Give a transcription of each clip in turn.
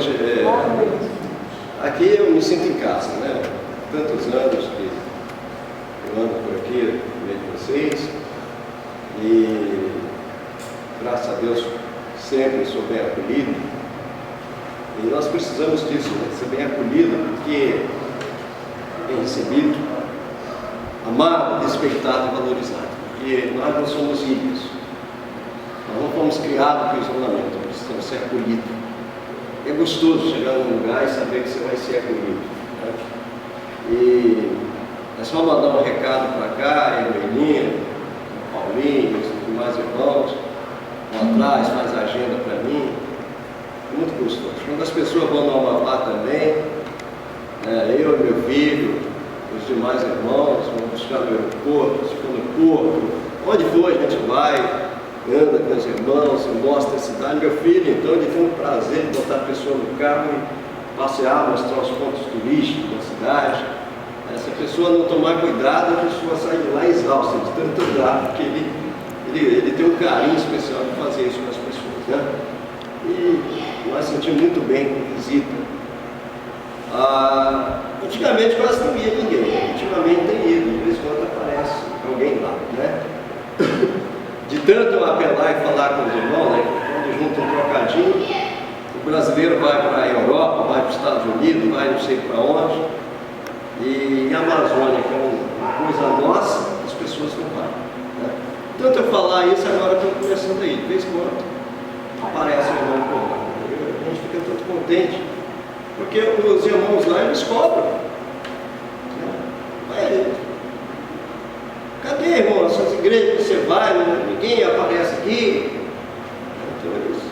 hoje, aqui eu me sinto em casa, né? Tantos anos que eu ando por aqui, no meio de vocês, e graças a Deus sempre sou bem acolhido. E nós precisamos disso, né? Ser bem acolhido, porque bem recebido, amado, respeitado e valorizado. Porque nós não somos ilhas. Nós não fomos criados para o isolamento, nós precisamos ser acolhidos. É gostoso chegar num lugar e saber que você vai ser acolhido, né? E é só mandar um recado para cá, a Emelinha, o Paulinho, os demais irmãos, lá atrás, faz a agenda para mim. É muito gostoso. Quando as pessoas vão no Amapá também, eu e meu filho, os demais irmãos, vão buscar no aeroporto, no porto, onde for a gente vai, anda com os irmãos, mostra a cidade. Meu filho, então, ele tem um prazer de botar a pessoa no carro e passear, mostrar os pontos turísticos da cidade. Se a pessoa não tomar cuidado, a pessoa sai de lá exausta, de tanto andar, porque ele tem um carinho especial de fazer isso com as pessoas, né? E nós sentimos muito bem com visita. Antigamente quase não ia ninguém, ultimamente tem ido, de vez em quando aparece alguém lá, né? De tanto eu apelar e falar com os irmãos, né? Quando junta um trocadinho, o brasileiro vai para a Europa, vai para os Estados Unidos, vai não sei para onde, e a Amazônia, que é uma coisa nossa, as pessoas não vão, né? Tanto eu falar isso, agora estou começando aí, de vez em quando aparece o irmão por lá. A gente fica todo contente, porque os irmãos lá, eles cobram. Cadê, irmão, essas igrejas que você vai, ninguém aparece aqui? Então eles,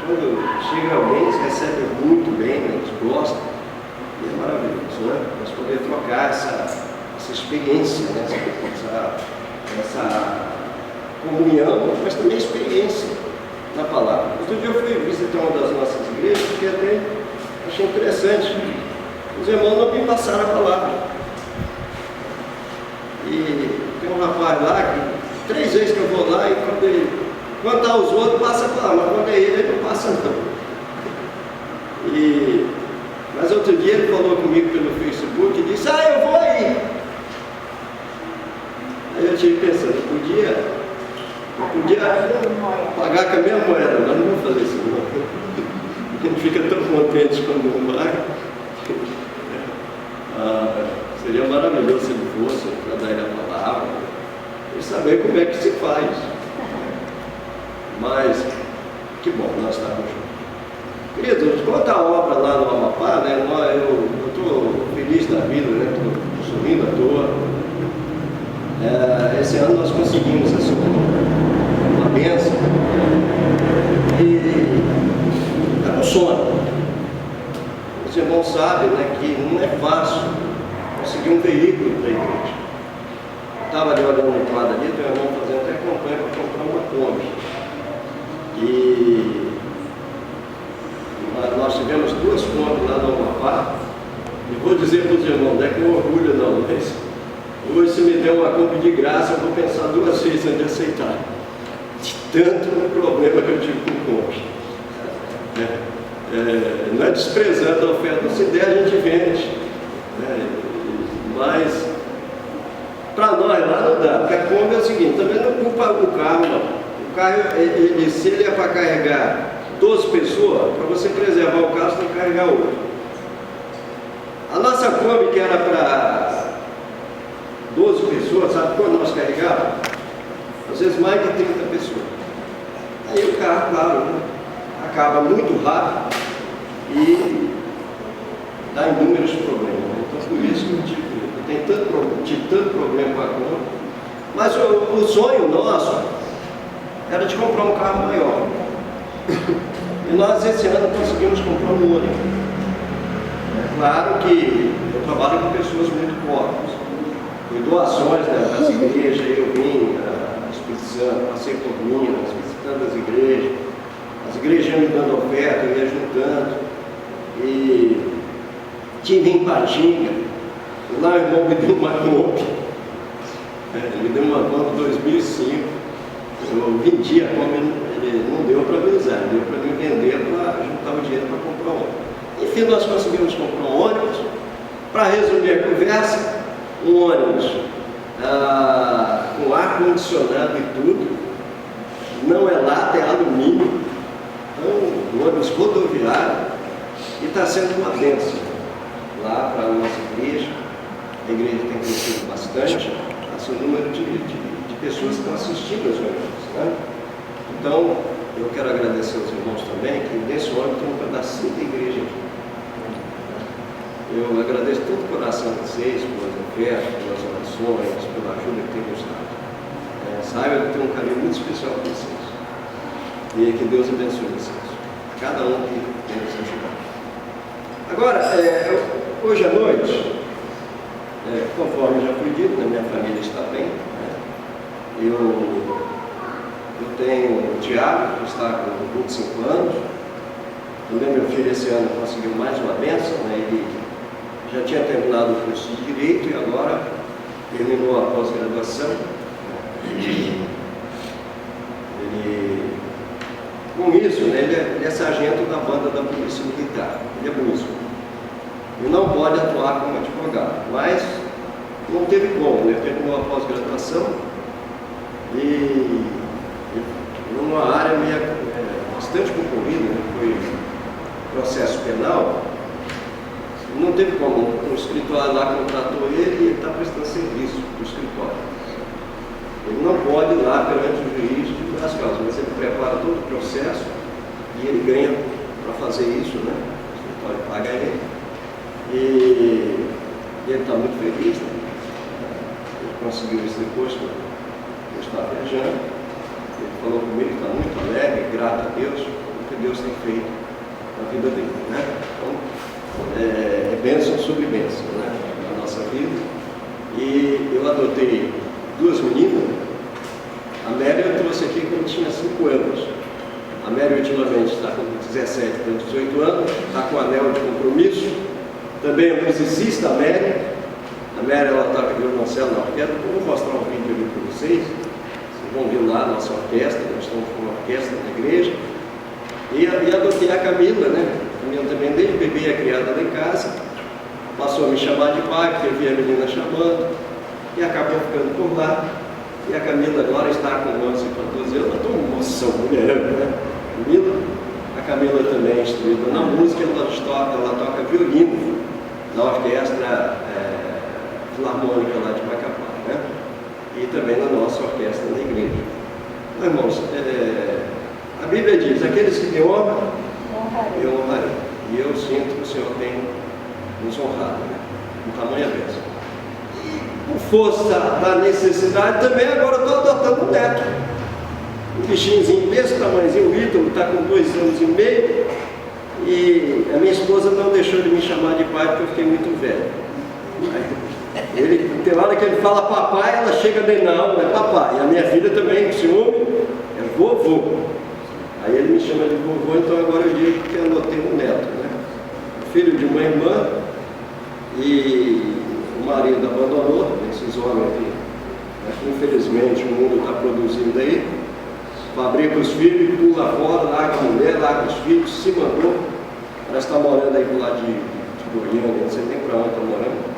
quando chega alguém, eles recebem muito bem, né? Eles gostam, e é maravilhoso, né? Nós poder trocar essa experiência, né? essa comunhão, mas também experiência na palavra. Outro dia eu fui visitar uma das nossas igrejas, porque até achei interessante. Os irmãos não me passaram a palavra. E tem um rapaz lá que 3 vezes que eu vou lá e quando está os outros, passa a palavra, mas quando é ele não passa não. Mas outro dia ele falou comigo pelo Facebook e disse, eu vou aí. Aí eu tive pensando, eu podia pagar com a minha moeda, mas não vou fazer isso não. A gente fica tão contente quando não vai. Seria maravilhoso se ele fosse para dar ele a palavra e saber como é que se faz. Mas que bom nós estamos juntos. Queridos, quanto à obra lá no Amapá, né, eu estou feliz da vida, né, estou sorrindo à toa. Esse ano nós conseguimos assim, uma bênção e era um sonho. Os irmãos sabem, né, que não é fácil conseguir um veículo para a igreja. Eu estava ali olhando no quadro ali, tem um irmão fazendo até campanha para comprar uma Kombi. E nós tivemos 2 Kombi lá no Amapá. E vou dizer para os irmãos, não é com orgulho não, mas hoje se me der uma Kombi de graça, eu vou pensar 2 vezes antes de aceitar. De tanto problema que eu tive com o Kombi. Não é desprezando a oferta, se der a gente vende, né? Mas para nós lá não dá, porque a Kombi é o seguinte, também não culpa o carro não. O carro, se ele é para carregar 12 pessoas, para você preservar o carro, você tem que carregar 8. A nossa Kombi, que era para 12 pessoas, sabe quando nós carregávamos? Às vezes mais de 30 pessoas. Aí o carro, claro, né, acaba muito rápido e dá inúmeros problemas. Então, por isso que eu tive tanto problema com a Kombi. Mas o sonho nosso era de comprar um carro maior. E nós, esse ano, conseguimos comprar um Onix. É claro que eu trabalho com pessoas muito pobres. Foi doações, né, das igrejas, eu vim a Espírito Santo, passei por Minas, visitando as igrejas. As igrejas iam me dando oferta, eu ia juntando. E tive em Patinga. Lá o irmão me deu uma Kombi. Ele me deu uma Kombi em 2005. Eu vendi a Kombi, ele não deu para me usar, deu para me vender para juntar o dinheiro para comprar outra. Enfim, nós conseguimos comprar um ônibus. Para resumir a conversa, um ônibus com ar-condicionado e tudo, não é lata, é alumínio, então, um ônibus rodoviário, e está sendo uma bênção lá para a nossa igreja. A igreja tem crescido bastante, assim, o número de pessoas que estão assistindo aos ônibus, né? Então, eu quero agradecer aos irmãos também, que nesse ônibus tem um pedacinho da igreja aqui. Eu agradeço todo o coração de vocês, pelas ofertas, pelas orações, pela ajuda que tem nos dado. Saiba que eu tenho um carinho muito especial por vocês. E que Deus abençoe vocês. Cada um que tem nos ajudado. Agora, hoje à noite, conforme já foi dito, minha família está bem. Né? Eu tenho o Tiago, que está com 25 anos. Também meu filho esse ano conseguiu mais uma bênção, né? Ele já tinha terminado o curso de Direito e agora terminou a pós-graduação. Com isso, né, ele é sargento da banda da Polícia Militar, ele é músico. Ele não pode atuar como advogado, mas não teve como, né? Terminou a pós-graduação e numa área bastante concorrida, né? Foi processo penal. Não teve como, o escritório lá contratou ele e ele está prestando serviço para o escritório. Ele não pode ir lá perante o juiz divulgar as causas, mas ele prepara todo o processo e ele ganha para fazer isso, né? O escritório paga ele. E ele está muito feliz, né? Ele conseguiu isso depois que eu estava viajando. Ele falou comigo que está muito alegre, grato a Deus, pelo que Deus tem feito na vida dele, né? Então, é bênção sobre bênção, né, na nossa vida. E eu adotei duas meninas. A Mary eu trouxe aqui quando tinha 5 anos. A Mary ultimamente está com 17 para 18 anos, está com anel de compromisso. Também é musicista, a Mary. A Mary, ela toca violoncelo na orquestra. Eu vou mostrar um vídeo ali para vocês. Vocês vão ver lá a nossa orquestra, nós estamos com uma orquestra na igreja. E adotei a Camila, né? A Camila também, desde bebê, é criada lá em casa. Passou a me chamar de pai, porque eu vi a menina chamando. E acabou ficando por lá. E a Camila agora está com 11 para 12 anos. Eu estou uma emoção, mulher, né? A Camila também é instruída na música, ela toca violino na orquestra filarmônica lá de Macapá, né? E também na nossa orquestra na igreja. Então, irmãos, a Bíblia diz: aqueles que me honram, eu honrarei. E eu sinto que o Senhor tem nos honrado, né? Com tamanha bênção. E por força da necessidade, também agora eu estou adotando um neto. Um bichinhozinho desse tamanhozinho, o Ítalo, está com 2 anos e meio. E a minha esposa não deixou de me chamar de pai porque eu fiquei muito velho. Tem hora que ele fala papai, ela chega bem, não, é papai. E a minha filha também, esse homem, é vovô. Aí ele me chama de vovô, então agora eu digo que eu adotei um neto, né? Filho de uma irmã, e o marido abandonou, esses homens aqui, né? Infelizmente o mundo está produzindo aí, fabrica os filhos, pula fora, larga a mulher, larga os filhos, se mandou. Ela está morando aí do lado de Goiânia, não sei nem para onde está morando.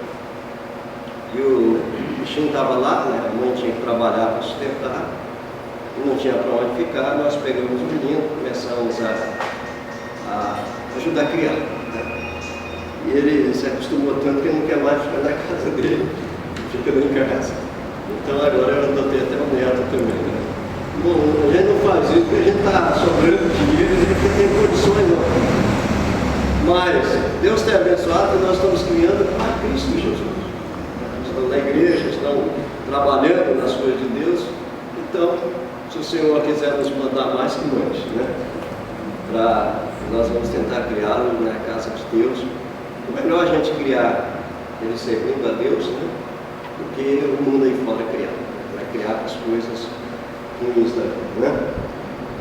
E o bichinho estava lá, né? A mãe tinha que trabalhar para sustentar. E não tinha para onde ficar, nós pegamos o menino, começamos a ajudar a criar, né? E ele se acostumou tanto que ele não quer mais ficar na casa dele, fica dentro de casa. Então agora eu adotei até o neto também, né? Bom, a gente não faz isso porque a gente está sobrando dinheiro, a gente não tem condições não. Mas Deus tem abençoado e nós estamos criando para Cristo Jesus. Estão na igreja, estão trabalhando nas coisas de Deus. Então, se o Senhor quiser nos mandar mais que nós, né? Nós vamos tentar criá-lo na casa de Deus. É melhor a gente criar ele servindo a Deus, né? Do que o mundo aí fora criar. Vai criar as coisas ruins da vida, né?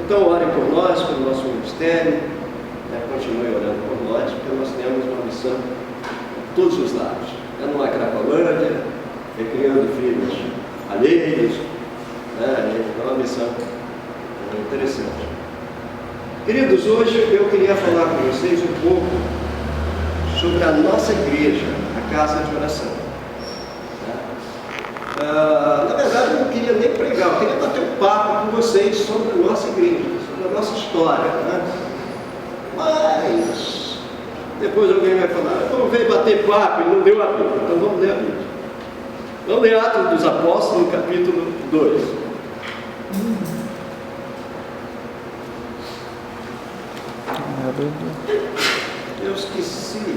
Então, orem por nós, pelo nosso ministério, né? Continue orando por nós, porque nós temos uma missão em todos os lados. Não é Cracolândia, é criando filhos alheios, né? É uma missão interessante. Queridos, hoje eu queria falar com vocês um pouco sobre a nossa igreja, a casa de oração. Na verdade, eu não queria nem pregar, eu queria bater um papo com vocês sobre a nossa igreja, sobre a nossa história, né? Mas depois alguém vai falar, vamos ver bater papo, e não deu a Bíblia, então vamos ler a Bíblia. Vamos ler Atos dos Apóstolos, capítulo 2. Eu esqueci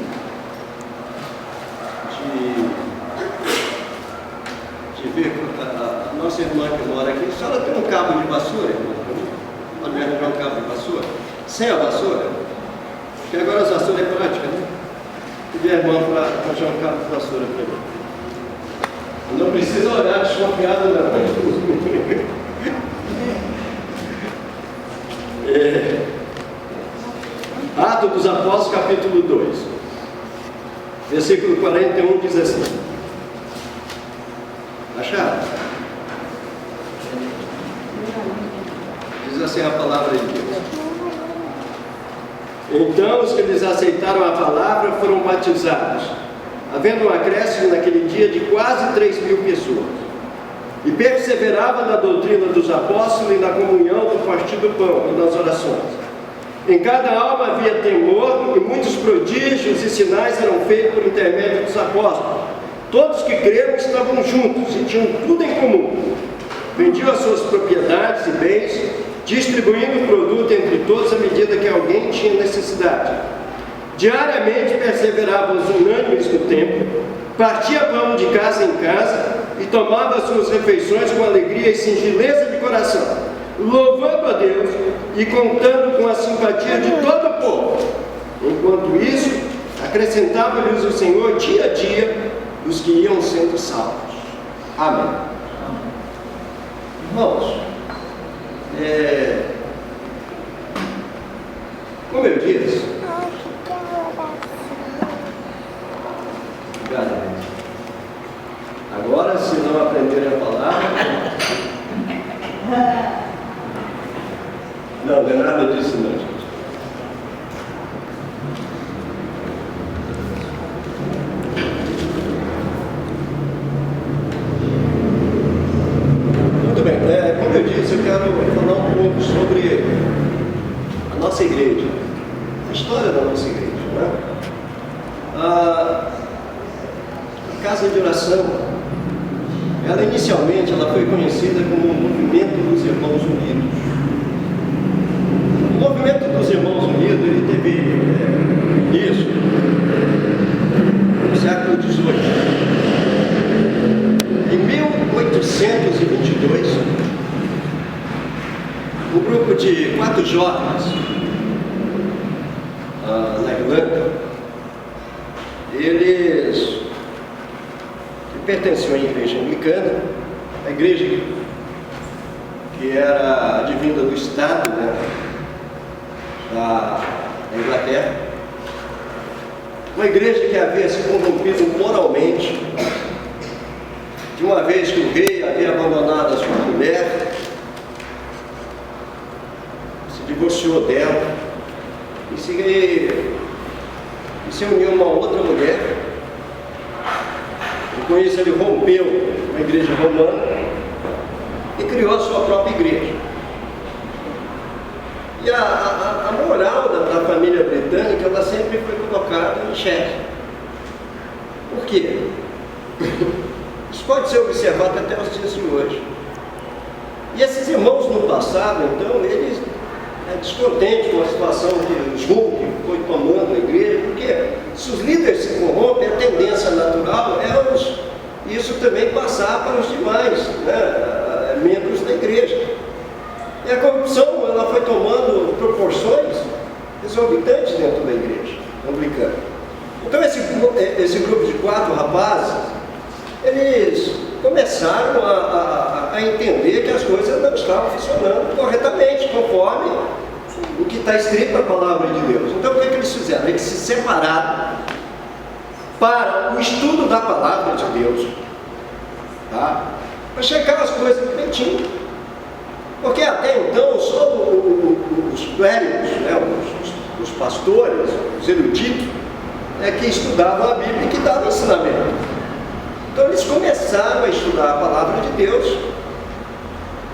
de ver a nossa irmã que mora aqui. A senhora tem um cabo de vassoura, irmã? Pode me arranjar um cabo de vassoura? Sem a vassoura? Porque agora as vassouras é prática, né? Pedi a irmã para arranjar um cabo de vassoura para mim. Não precisa olhar desconfiado, não. Atos dos Apóstolos, capítulo 2, versículo 41, diz assim. Acharam? Diz assim a palavra de Deus. Então os que lhes aceitaram a palavra foram batizados, havendo um acréscimo naquele dia de quase 3.000 pessoas, e perseveravam na doutrina dos apóstolos e na comunhão do partir do pão e nas orações. Em cada alma havia temor, e muitos prodígios e sinais eram feitos por intermédio dos apóstolos. Todos que creram estavam juntos e tinham tudo em comum. Vendiam as suas propriedades e bens, distribuindo o produto entre todos à medida que alguém tinha necessidade. Diariamente perseveravam os unânimes no templo, partia pão de casa em casa e tomava as suas refeições com alegria e singeleza de coração, louvando a Deus e contando com a simpatia de todo o povo. Enquanto isso, acrescentava-lhes o Senhor dia a dia os que iam sendo salvos. Amém. Irmãos, como eu disse, agora, se não aprenderem a palavra, não é nada disso não, gente. Muito bem, como eu disse, eu quero falar um pouco sobre a nossa igreja, a história da nossa igreja, né? A casa de oração, ela inicialmente foi conhecida como o Movimento dos Irmãos Unidos. O Movimento dos Irmãos Unidos, ele teve início no século XVIII. Em 1822, um grupo de 4 jovens na Irlanda, eles pertenciam à igreja anglicana, a igreja que era advinda do Estado, né, da Inglaterra, uma igreja que havia se corrompido moralmente, de uma vez que o rei havia abandonado a sua mulher, se divorciou dela e se uniu a uma outra mulher. Com isso ele rompeu com a igreja romana e criou a sua própria igreja. E a moral da família britânica, ela sempre foi colocada em xeque. Por quê? Isso pode ser observado até os dias de hoje. E esses irmãos no passado, então, eles descontentes com a situação que os rumos que foi tomando a igreja, porque se os líderes se corrompem, a tendência natural é isso também passar para os demais, né, membros da igreja. E a corrupção, ela foi tomando proporções exorbitantes dentro da igreja anglicana. Então esse grupo de 4 rapazes, eles começaram a entender que as coisas não estavam funcionando corretamente, conforme o que está escrito na palavra de Deus. Então o que eles fizeram? Eles se separaram para o estudo da palavra de Deus, tá? Para checar as coisas direitinho. Porque até então só os clérigos, né, os pastores, os eruditos, que estudavam a Bíblia e que davam ensinamento. Então eles começaram a estudar a palavra de Deus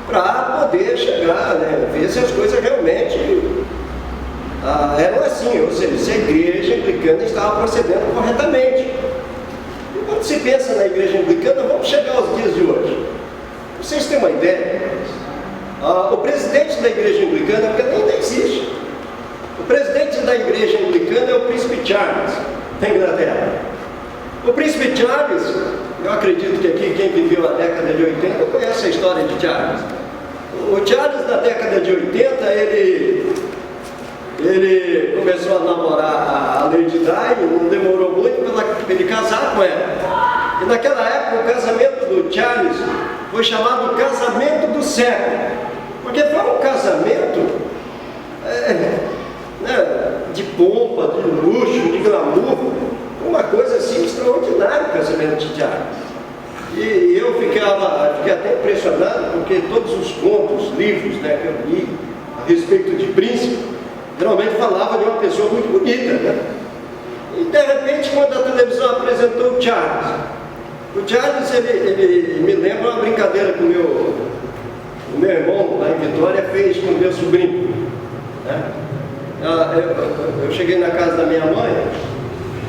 para poder chegar, ver se as coisas realmente eram assim, ou seja, se a igreja anglicana estava procedendo corretamente. E quando se pensa na igreja anglicana, vamos chegar aos dias de hoje. Vocês têm uma ideia? O presidente da igreja anglicana, porque ainda existe, o presidente da igreja anglicana é o príncipe Charles, da Inglaterra. O príncipe Charles, eu acredito que aqui quem viveu na década de 80 conhece a história de Charles. O Charles, na década de 80, ele começou a namorar a Lady Di, não demorou muito para ele casar com ela. E naquela época o casamento do Charles foi chamado casamento do século, porque foi um casamento de pompa, de luxo, de glamour, uma coisa assim extraordinária o casamento de Charles. E eu fiquei até impressionado, porque todos os contos, livros que eu li a respeito de príncipe, geralmente falava de uma pessoa muito bonita, E de repente, quando a televisão apresentou o Charles ele me lembra uma brincadeira que o meu irmão lá em Vitória fez com o meu sobrinho. Eu cheguei na casa da minha mãe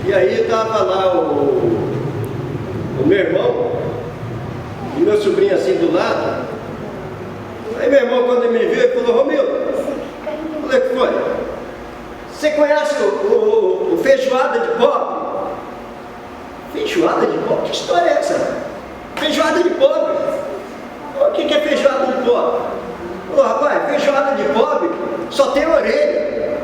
e aí estava lá o meu irmão e meu sobrinho assim do lado. Aí meu irmão, quando ele me viu, ele falou: Romildo, o que foi? Você conhece o feijoada de pobre? Feijoada de pobre? Que história é essa? Feijoada de pobre? O que é feijoada de pobre? Rapaz, feijoada de pobre só tem orelha.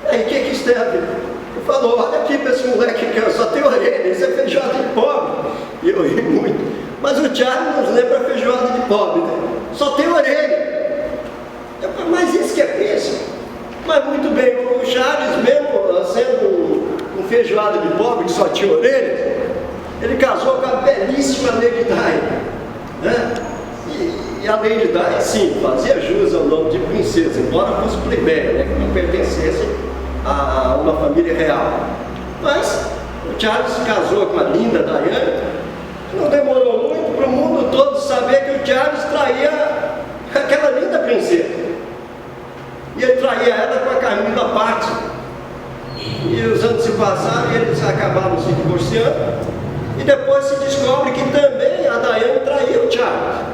Aí o que isso tem a ver? Ele falou: olha aqui para esse moleque que só tem orelha, isso é feijoada de pobre. E eu ri muito. Mas o Charles nos lembra a feijoada de pobre, só tem orelha. Mas isso que é príncipe. Mas muito bem, o Charles, mesmo sendo um feijoada de pobre que só tinha orelha, ele casou com a belíssima Lady Di. E a Lady Di, sim, fazia jus ao nome de princesa, embora fosse plebeia, que não pertencesse a uma família real. Mas o Charles se casou com a linda Diana. Não demorou muito para o mundo todo saber que o Charles traía aquela linda princesa. E ele traía ela com a Camila Party. E os anos se passaram e eles acabaram se divorciando. E depois se descobre que também a Diana traía o Charles.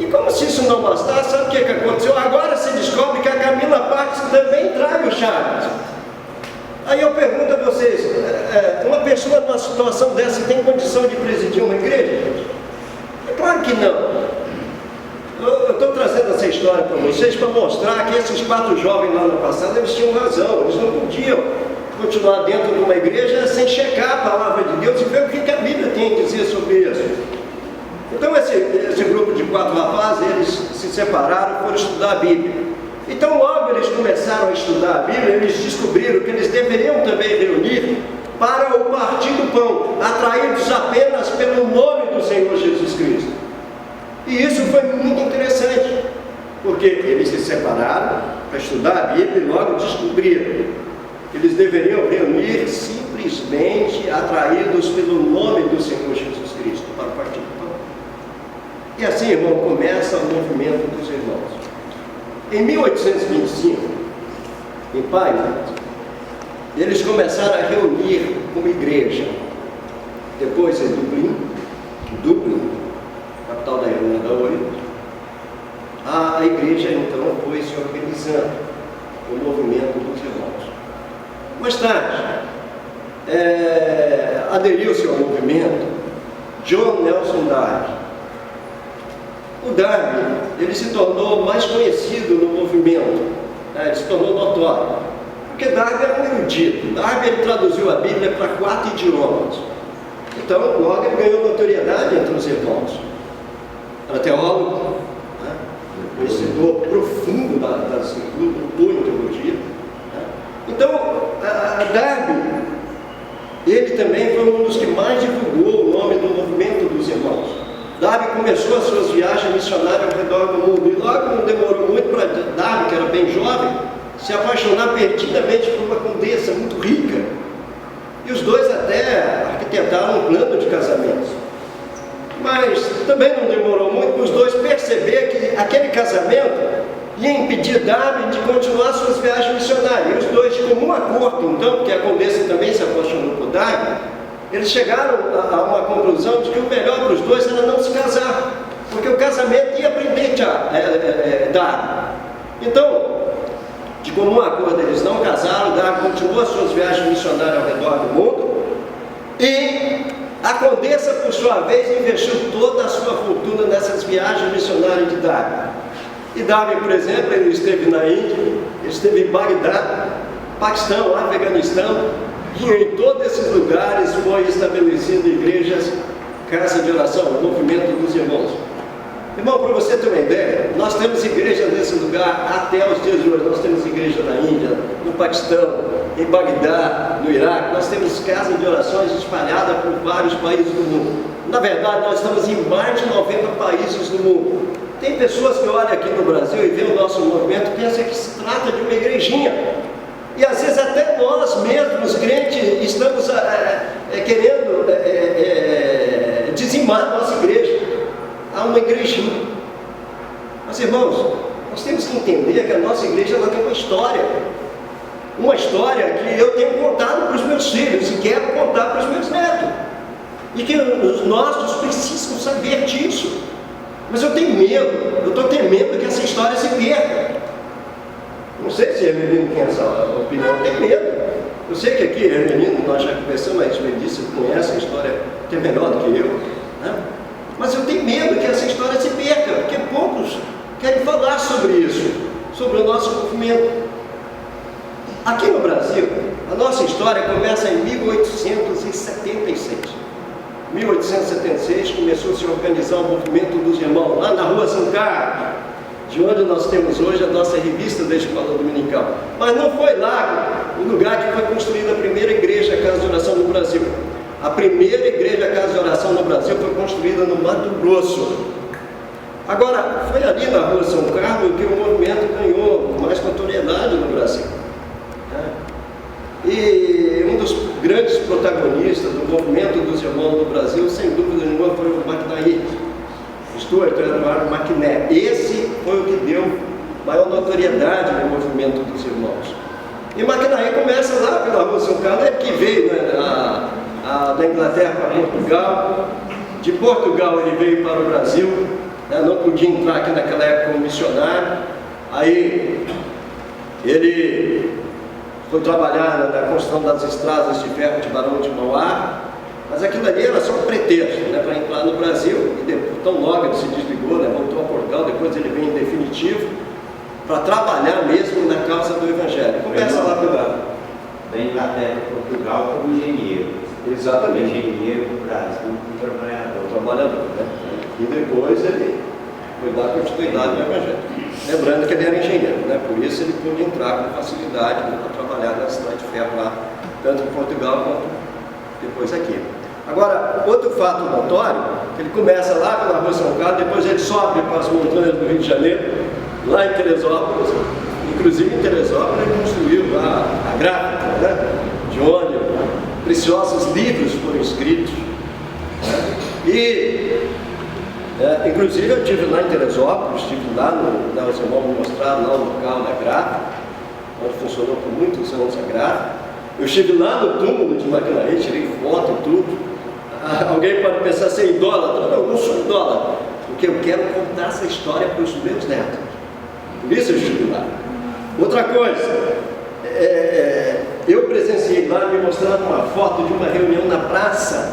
E como se isso não bastasse, sabe o que aconteceu? Agora se descobre que a Camila Party também trai o Charles. Aí eu pergunto a vocês, uma pessoa numa situação dessa tem condição de presidir uma igreja? É claro que não. Eu estou trazendo essa história para vocês para mostrar que esses 4 jovens lá no passado, eles tinham razão, eles não podiam continuar dentro de uma igreja sem checar a palavra de Deus e ver o que a Bíblia tem a dizer sobre isso. Então esse grupo de 4 rapazes, eles se separaram e foram estudar a Bíblia. Então logo eles começaram a estudar a Bíblia, eles descobriram que eles deveriam também reunir para o partir do pão, atraídos apenas pelo nome do Senhor Jesus Cristo. E isso foi muito interessante, porque eles se separaram para estudar a Bíblia e logo descobriram que eles deveriam reunir simplesmente atraídos pelo nome do Senhor Jesus Cristo para o partir do pão. E assim, irmão, começa o movimento dos irmãos. Em 1825, em Plymouth, eles começaram a reunir como igreja. Depois em Dublin, capital da Irlanda hoje, a igreja então foi se organizando, o movimento dos irmãos. Mais tarde, aderiu-se ao movimento John Nelson Darby. O Darby, ele se tornou mais conhecido no movimento, ele se tornou notório, porque Darby era um erudito. Darby, ele traduziu a Bíblia para 4 idiomas, então logo ele ganhou notoriedade entre os irmãos. Era teólogo, conhecedor profundo das escrituras, doutor em teologia. Então, Darby, ele também foi um dos que mais divulgou o nome do movimento dos irmãos. Darby começou as suas viagens missionárias ao redor do mundo, e logo não demorou muito para Darby, que era bem jovem, se apaixonar perdidamente por uma condessa muito rica. E os dois até arquitetaram um plano de casamento. Mas também não demorou muito para os dois perceber que aquele casamento ia impedir Darby de continuar suas viagens missionárias. E os dois, de comum acordo, então, porque a condessa também se apaixonou por Darby, eles chegaram a uma conclusão de que o melhor para os dois era não se casar, porque o casamento ia prender Darby. Então, de comum acordo, eles não casaram, Darby continuou suas viagens missionárias ao redor do mundo, e a condessa, por sua vez, investiu toda a sua fortuna nessas viagens missionárias de Darby. E Darby, por exemplo, ele esteve na Índia, ele esteve em Bagdá, Paquistão, Afeganistão, e em todos esses lugares foi estabelecido igrejas, casa de oração, o movimento dos irmãos. Irmão, para você ter uma ideia, nós temos igrejas nesse lugar até os dias de hoje. Nós temos igreja na Índia, no Paquistão, em Bagdá, no Iraque. Nós temos casas de orações espalhadas por vários países do mundo. Na verdade, nós estamos em mais de 90 países do mundo. Tem pessoas que olham aqui no Brasil e veem o nosso movimento e pensam que se trata de uma igrejinha. E às vezes até nós mesmos, crentes, estamos querendo dizimar a nossa igreja. Há uma igrejinha. Mas irmãos, nós temos que entender que a nossa igreja ela tem uma história que eu tenho contado para os meus filhos e quero contar para os meus netos, e que os nossos precisam saber disso. Mas eu tenho medo, eu estou temendo que essa história se perca. Não sei se Hermelino tem essa opinião, eu tenho medo. Eu sei que aqui, Hermelino, nós já conversamos, mas ele disse que conhece a história até melhor do que eu, né? Mas eu tenho medo que essa história se perca, porque poucos querem falar sobre isso, sobre o nosso movimento. Aqui no Brasil, a nossa história começa em 1876. 1876 começou a se organizar o movimento dos irmãos, lá na Rua São Carlos, de onde nós temos hoje a nossa revista da Escola Dominical. Mas não foi lá o lugar que foi construída a primeira igreja, a Casa de Oração no Brasil. A primeira igreja, a Casa de Oração no Brasil, foi construída no Mato Grosso. Agora, foi ali na Rua São Carlos que o movimento ganhou mais notoriedade no Brasil. E um dos grandes protagonistas do movimento dos irmãos do Brasil, sem dúvida nenhuma, foi o McNair, Stuart Edward McNair. Esse foi o que deu maior notoriedade no movimento dos irmãos. E McNair começa lá pela Rua São Carlos, ele que veio, né, da Inglaterra para Portugal. De Portugal ele veio para o Brasil, né, não podia entrar aqui naquela época como missionário. Aí ele foi trabalhar na construção das estradas de ferro de Barão de Mauá, mas aquilo ali era só um pretexto, né, para entrar no Brasil. E depois, tão logo ele se desligou, né, voltou a Portugal, depois ele veio em definitivo para trabalhar mesmo na causa do Evangelho. Começa lá pela da Inglaterra para Portugal como engenheiro. Exatamente. Engenheiro no Brasil, um trabalhador, né? E depois ele foi dar continuidade no Evangelho. Lembrando que ele era engenheiro, né? Por isso ele pôde entrar com facilidade, né, para trabalhar na cidade de ferro lá, tanto em Portugal quanto depois aqui. Agora, outro fato notório, que ele começa lá pela Rua São Carlos, depois ele sobe para as montanhas do Rio de Janeiro, lá em Teresópolis. Inclusive em Teresópolis ele construiu lá a gráfica, né, de onde preciosos livros foram escritos. E inclusive eu estive lá em Teresópolis, estive lá, os irmãos me mostraram lá o local da gráfica, onde funcionou por muitos anos a gráfica. Eu estive lá no túmulo de McNair, tirei foto e tudo. Alguém pode pensar ser idólatra. Não, eu não sou idólatra, porque eu quero contar essa história para os meus netos. Por isso eu estive lá. Outra coisa, eu presenciei lá, me mostraram uma foto de uma reunião na praça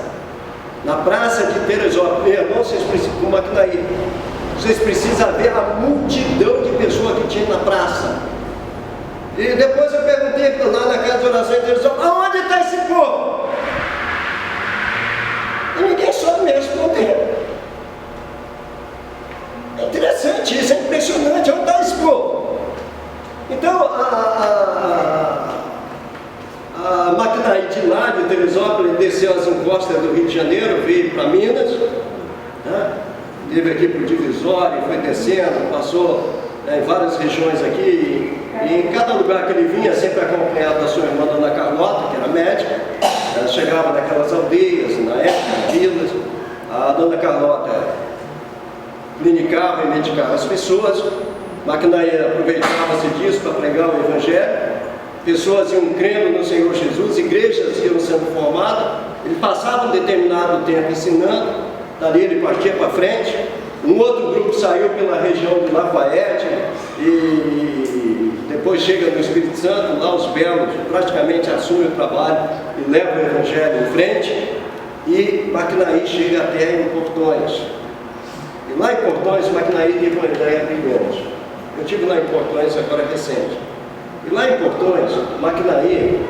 de Teresópolis. Meu irmão, vocês precisam, como McNair, vocês precisam ver a multidão de pessoas que tinha na praça. E depois eu perguntei lá na casa de oração em Teresópolis, aonde está esse povo? E ninguém soube me responder. É interessante isso, é impressionante, onde está esse povo? Então, a McNair de lá, de Teresópolis, desceu as encostas do Rio de Janeiro, veio para Minas, né? Veio aqui para o Divisório, foi descendo, passou em várias regiões aqui, e em cada lugar que ele vinha, sempre acompanhado da sua irmã Dona Carlota, que era médica. Ela chegava naquelas aldeias, na época, vilas. A Dona Carlota clinicava e medicava as pessoas. Maquinaí aproveitava-se disso para pregar o Evangelho. Pessoas iam crendo no Senhor Jesus, igrejas iam sendo formadas. Ele passava um determinado tempo ensinando, dali ele partia para frente. Um outro grupo saiu pela região de Lafayette e depois chega no Espírito Santo, lá os belos praticamente assumem o trabalho e levam o Evangelho em frente. E Maquinaí chega até em Portões. E lá em Portões, Maquinaí teve uma ideia brilhante. Eu estive lá em Portões agora recente. E lá em Portões, Maquinaí,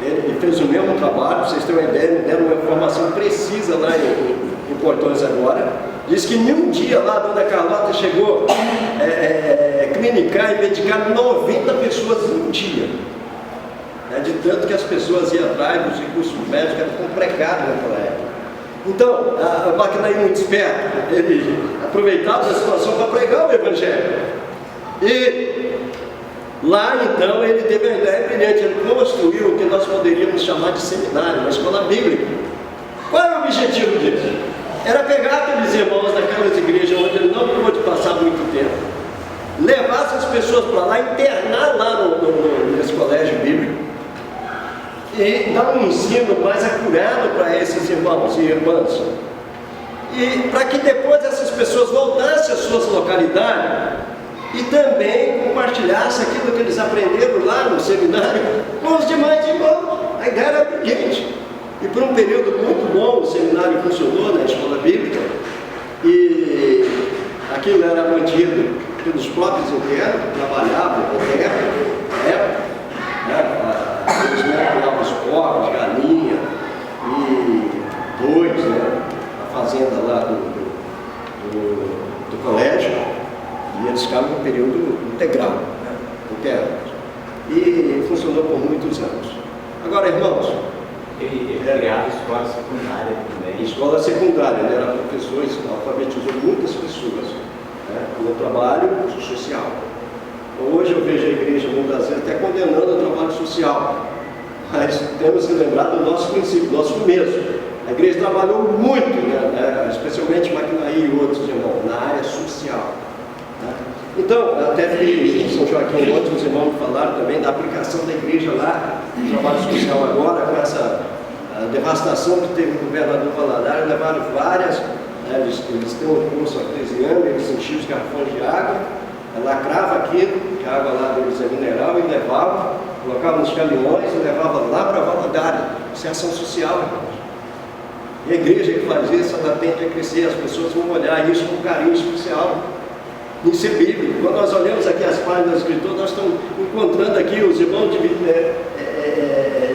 ele fez o mesmo trabalho, para vocês terem uma ideia, me deram uma informação precisa lá em Portões agora. Diz que em um dia lá a Dona Carlota chegou a clinicar e medicar 90 pessoas em um dia. De tanto que as pessoas iam atrás dos recursos médicos, eram tão precários naquela época. Então, a Maquinaí muito esperto, ele aproveitava a situação para pregar o Evangelho. E lá então ele teve uma ideia brilhante, ele construiu o que nós poderíamos chamar de seminário, uma escola bíblica. Qual é o objetivo disso? Era pegar aqueles irmãos daquelas igrejas onde ele não pôde passar muito tempo, levar essas pessoas para lá, internar lá nesse colégio bíblico e dar um ensino mais acurado para esses irmãos e irmãs. E para que depois essas pessoas voltassem às suas localidades e também compartilhassem aquilo que eles aprenderam lá no seminário com os demais irmãos. A ideia era brilhante. E por um período muito bom o seminário funcionou na escola bíblica e aquilo era mantido pelos próprios internos, que trabalhavam na época, eles criavam os porcos, galinha e bois, a fazenda lá do colégio, e eles ficavam no período integral, internos. E funcionou por muitos anos. Agora, irmãos, ele criava escola secundária também. Escola secundária, ele era professor, alfabetizou muitas pessoas no trabalho social. Hoje eu vejo a igreja muitas vezes até condenando o trabalho social, mas temos que lembrar do nosso princípio, do nosso começo. A igreja trabalhou muito, especialmente Maquinaí e outros irmãos, na área social. Então, até vi em São Joaquim, outros irmãos falaram também da aplicação da igreja lá, no trabalho social agora, com essa devastação que teve o governador Valadares, levaram várias, eles têm um curso artesiano, eles enchiam os garrafões de água, lacrava aquilo, que a água lá deles é mineral, e levava, colocava nos caminhões e levava lá para Valadares. Isso é ação social, irmãos. E a igreja que faz isso, ela tende a crescer, as pessoas vão olhar isso com carinho especial. Isso é bíblico. Quando nós olhamos aqui as páginas da Escritura, nós estamos encontrando aqui os irmãos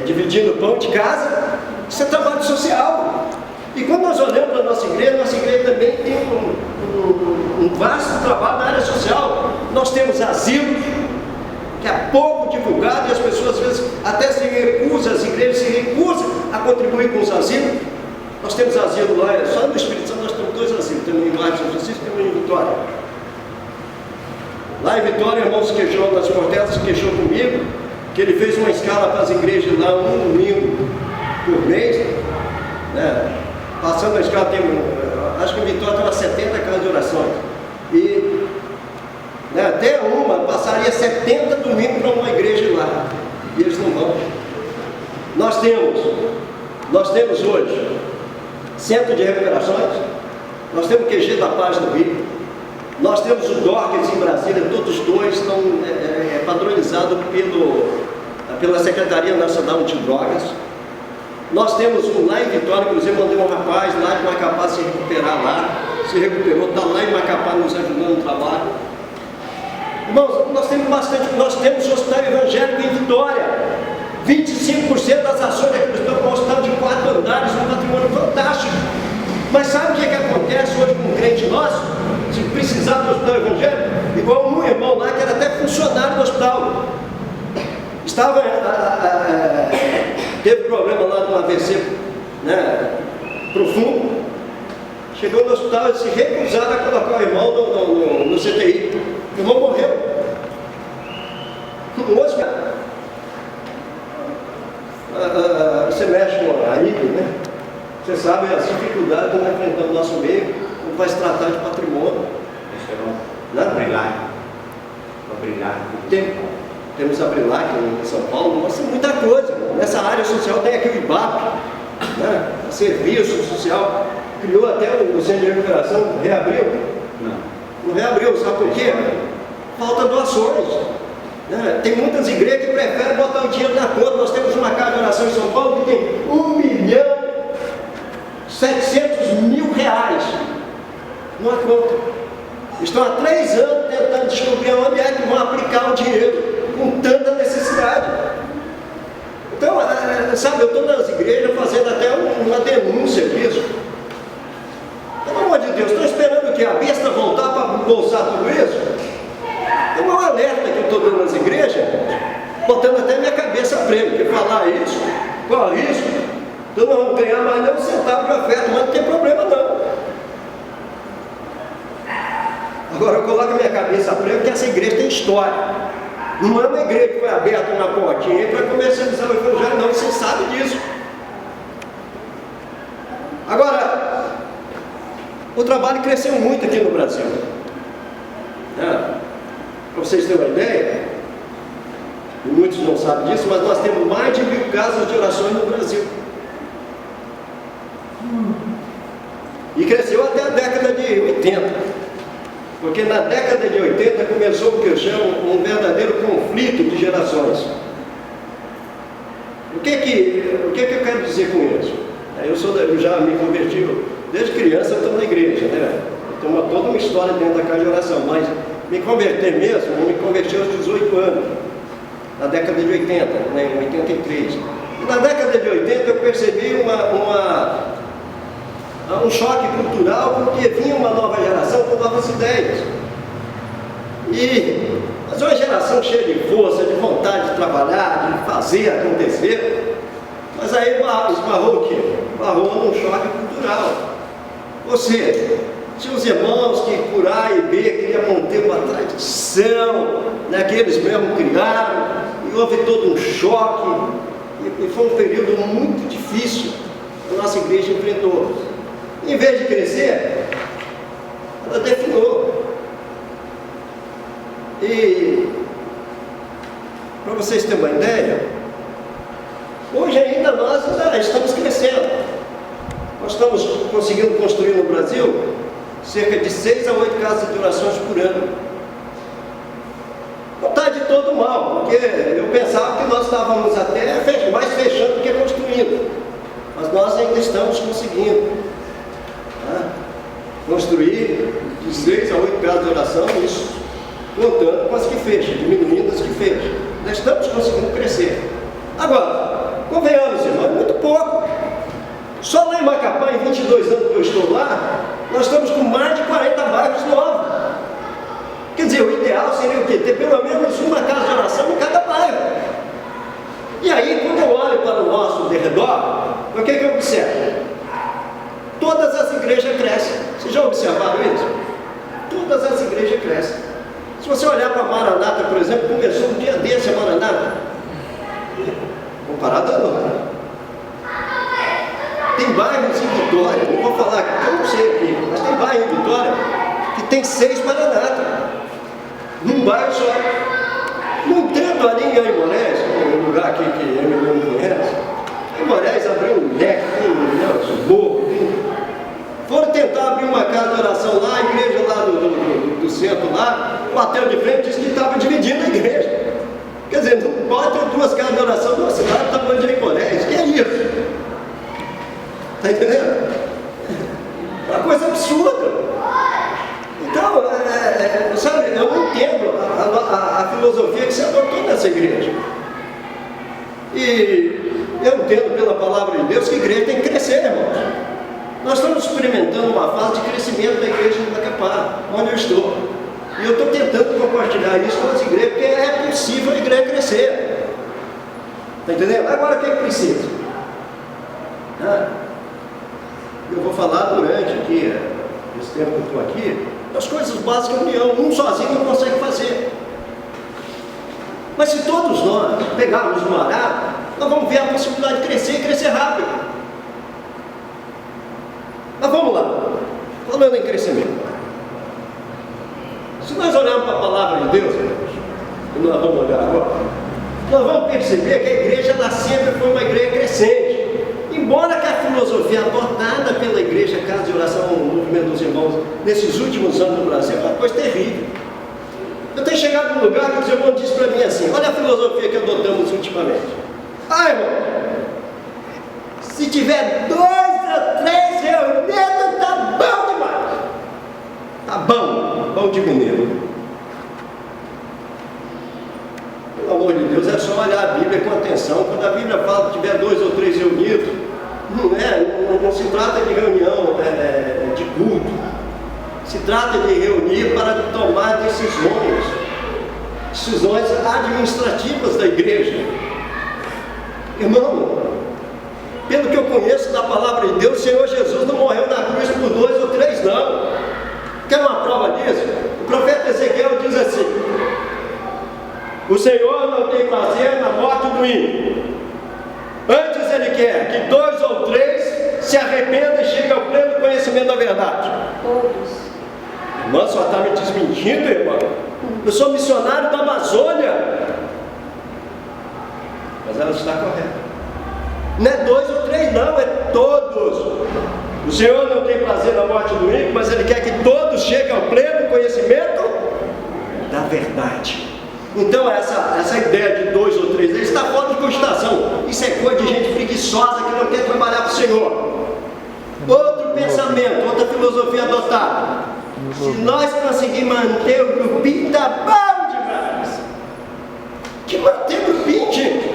dividindo o pão de casa. Isso é trabalho social. E quando nós olhamos para a nossa igreja também tem um vasto trabalho na área social. Nós temos asilo, que é pouco divulgado, e as pessoas às vezes até se recusam, as igrejas se recusam a contribuir com os asilos. Nós temos asilo lá, só no Espírito Santo nós temos 2 asilos, temos em Marcos São Francisco e temos em Vitória. Lá em Vitória, o irmão se queixou, nas Cortesas, se queixou comigo, que ele fez uma escala para as igrejas lá um domingo por mês, passando a escala, acho que em Vitória estava 70 casas de orações, e até uma passaria 70 domingos para uma igreja lá, e eles não vão. Nós temos hoje centro de recuperações, nós temos o QG da Paz no Rio, nós temos o Dorcas em Brasília, todos os dois estão padronizados pela Secretaria Nacional Antidrogas. Nós temos um lá em Vitória, inclusive mandei um rapaz lá de Macapá se recuperar lá, se recuperou, está lá em Macapá nos ajudando no trabalho. Irmãos, nós temos bastante, nós temos o hospital evangélico em Vitória, 25% das ações da cristã com um hospital de 4 andares, um patrimônio fantástico. Mas sabe o que acontece hoje com um crente nosso? Se precisar do hospital evangélico, igual um irmão lá que era até funcionário do hospital, teve problema lá no AVC profundo, chegou no hospital e se recusaram a colocar o irmão no CTI. O irmão morreu. com outros. Você mexe com a ilha, né? Você sabe as dificuldades que nós enfrentamos no nosso meio, como vai se tratar de patrimônio. Temos a Brilac em São Paulo, mas tem muita coisa. Nessa área social tem aqui o IBAP, né? Serviço social, criou até o centro de recuperação, reabriu. Não reabriu, sabe por quê? Falta doações. Né? Tem muitas igrejas que preferem botar o dinheiro na conta. Nós temos uma casa de oração em São Paulo que tem R$1.700.000 numa conta. Estão há 3 anos tentando descobrir onde é que vão aplicar o dinheiro com tanta necessidade. Então, sabe, eu estou nas igrejas fazendo até uma denúncia disso. Pelo amor de Deus, estou esperando o quê? A besta voltar para bolsar tudo isso? É um alerta que eu estou dando nas igrejas, botando até minha cabeça a prêmio, porque falar isso, corre risco, eu não vou ganhar mais nem um centavo de oferta, mas não tem problema não. Agora eu coloco a minha cabeça a prêmio, porque essa igreja tem história. Não é uma igreja que foi aberta uma portinha para comercializar o evangelho, não, você sabe disso. Agora, o trabalho cresceu muito aqui no Brasil. Para vocês terem uma ideia, e muitos não sabem disso, mas nós temos mais de 1.000 casas de orações no Brasil. E cresceu até a década de 80. Porque na década de 80 começou o que eu chamo um verdadeiro conflito de gerações. O que eu quero dizer com isso? Eu já me converti, desde criança eu estou na igreja, né? Eu tenho toda uma história dentro da casa de oração, mas me converter mesmo, eu me converti aos 18 anos, na década de 80, né, em 83. E na década de 80 eu percebi um choque cultural, porque vinha uma nova geração com novas ideias. Mas uma geração cheia de força, de vontade de trabalhar, de fazer acontecer. Mas aí esbarrou o quê? Esbarrou num choque cultural. Ou seja, tinha os irmãos que por A e B queriam manter uma tradição, né, que eles mesmos criaram, e houve todo um choque, e foi um período muito difícil que a nossa igreja enfrentou. Em vez de crescer, ela definhou. E, para vocês terem uma ideia, hoje ainda nós estamos crescendo. Nós estamos conseguindo construir no Brasil cerca de 6 a 8 casas de orações por ano. Não está de todo mal, porque eu pensava que nós estávamos até mais fechando do que construindo. Mas nós ainda estamos conseguindo construir de 6 a 8 casas de oração, isso contando com as que fecham, diminuindo as que fecham. Nós estamos conseguindo crescer. Agora, convenhamos, irmão, é muito pouco. Só lá em Macapá, em 22 anos que eu estou lá, nós estamos com mais de 40 bairros novos. Quer dizer, o ideal seria o quê? Ter pelo menos uma casa de oração em cada bairro. E aí, quando eu olho para o nosso derredor, o que eu observo? Todas as igrejas crescem. Vocês já observaram isso? Todas as igrejas crescem. Se você olhar para a Maranata, por exemplo, começou um dia desse a Maranata. Comparado a agora. Tem bairros em Vitória, não vou falar aqui, eu não sei aqui, mas tem bairro em Vitória que tem 6 Maranata. Num bairro só. Não tendo ali em Aimorés, um lugar aqui que eu não conhece, Aimorés abriu um leque, um morro, foram tentar abrir uma casa de oração lá, a igreja lá do centro lá, bateu de frente e disse que estava dividindo a igreja. Quer dizer, não pode ter 2 casas de oração numa cidade do tamanho de Aimorés. Que é isso? Está entendendo? É uma coisa absurda. Então, sabe, eu não entendo a filosofia que se adotou nessa igreja. E eu entendo pela palavra de Deus que a igreja tem que crescer, irmãos. Nós estamos experimentando uma fase de crescimento da igreja de Macapá, onde eu estou. E eu estou tentando compartilhar isso com as igrejas, porque é possível a igreja crescer. Está entendendo? Agora o que é que precisa? Eu vou falar durante aqui, esse tempo que eu estou aqui, as coisas básicas da união. Um sozinho não consegue fazer. Mas se todos nós pegarmos uma arada, nós vamos ver a possibilidade de crescer e crescer rápido. Mas vamos lá, falando em crescimento. Se nós olharmos para a palavra de Deus, e nós vamos olhar agora, nós vamos perceber que a igreja ela sempre foi uma igreja crescente. Embora que a filosofia adotada pela igreja, Casa de Oração, o movimento dos irmãos, nesses últimos anos no Brasil, é uma coisa terrível. Eu tenho chegado num lugar que os irmãos dizem para mim assim: olha a filosofia que adotamos ultimamente. Ah, irmão, se tiver 2 ou 3 reunidos, tá bom demais. Tá bom de mineiro. Pelo amor de Deus, é só olhar a Bíblia com atenção. Quando a Bíblia fala que tiver 2 ou 3 reunidos, não se trata de reunião de culto. Se trata de reunir para tomar decisões administrativas da igreja. Irmão, pelo que eu conheço da palavra de Deus, o Senhor Jesus não morreu na cruz por 2 ou 3, não. Quer uma prova disso? O profeta Ezequiel diz assim: o Senhor não tem prazer na morte do ímpio. Antes Ele quer que 2 ou 3 se arrependam e cheguem ao pleno conhecimento da verdade. Todos. Irmã, só está me desmentindo, irmão. Eu sou missionário da Amazônia. Mas ela está correta. Não é 2 ou 3, não, é todos. O Senhor não tem prazer na morte do ímpio, mas Ele quer que todos cheguem ao pleno conhecimento da verdade. Então essa ideia de 2 ou 3 está fora de cogitação. Isso é coisa de gente preguiçosa que não quer trabalhar para o Senhor. Outro pensamento, outra filosofia adotada: se nós conseguirmos manter o grupinho, tá bom demais. Que manter o grupinho, gente?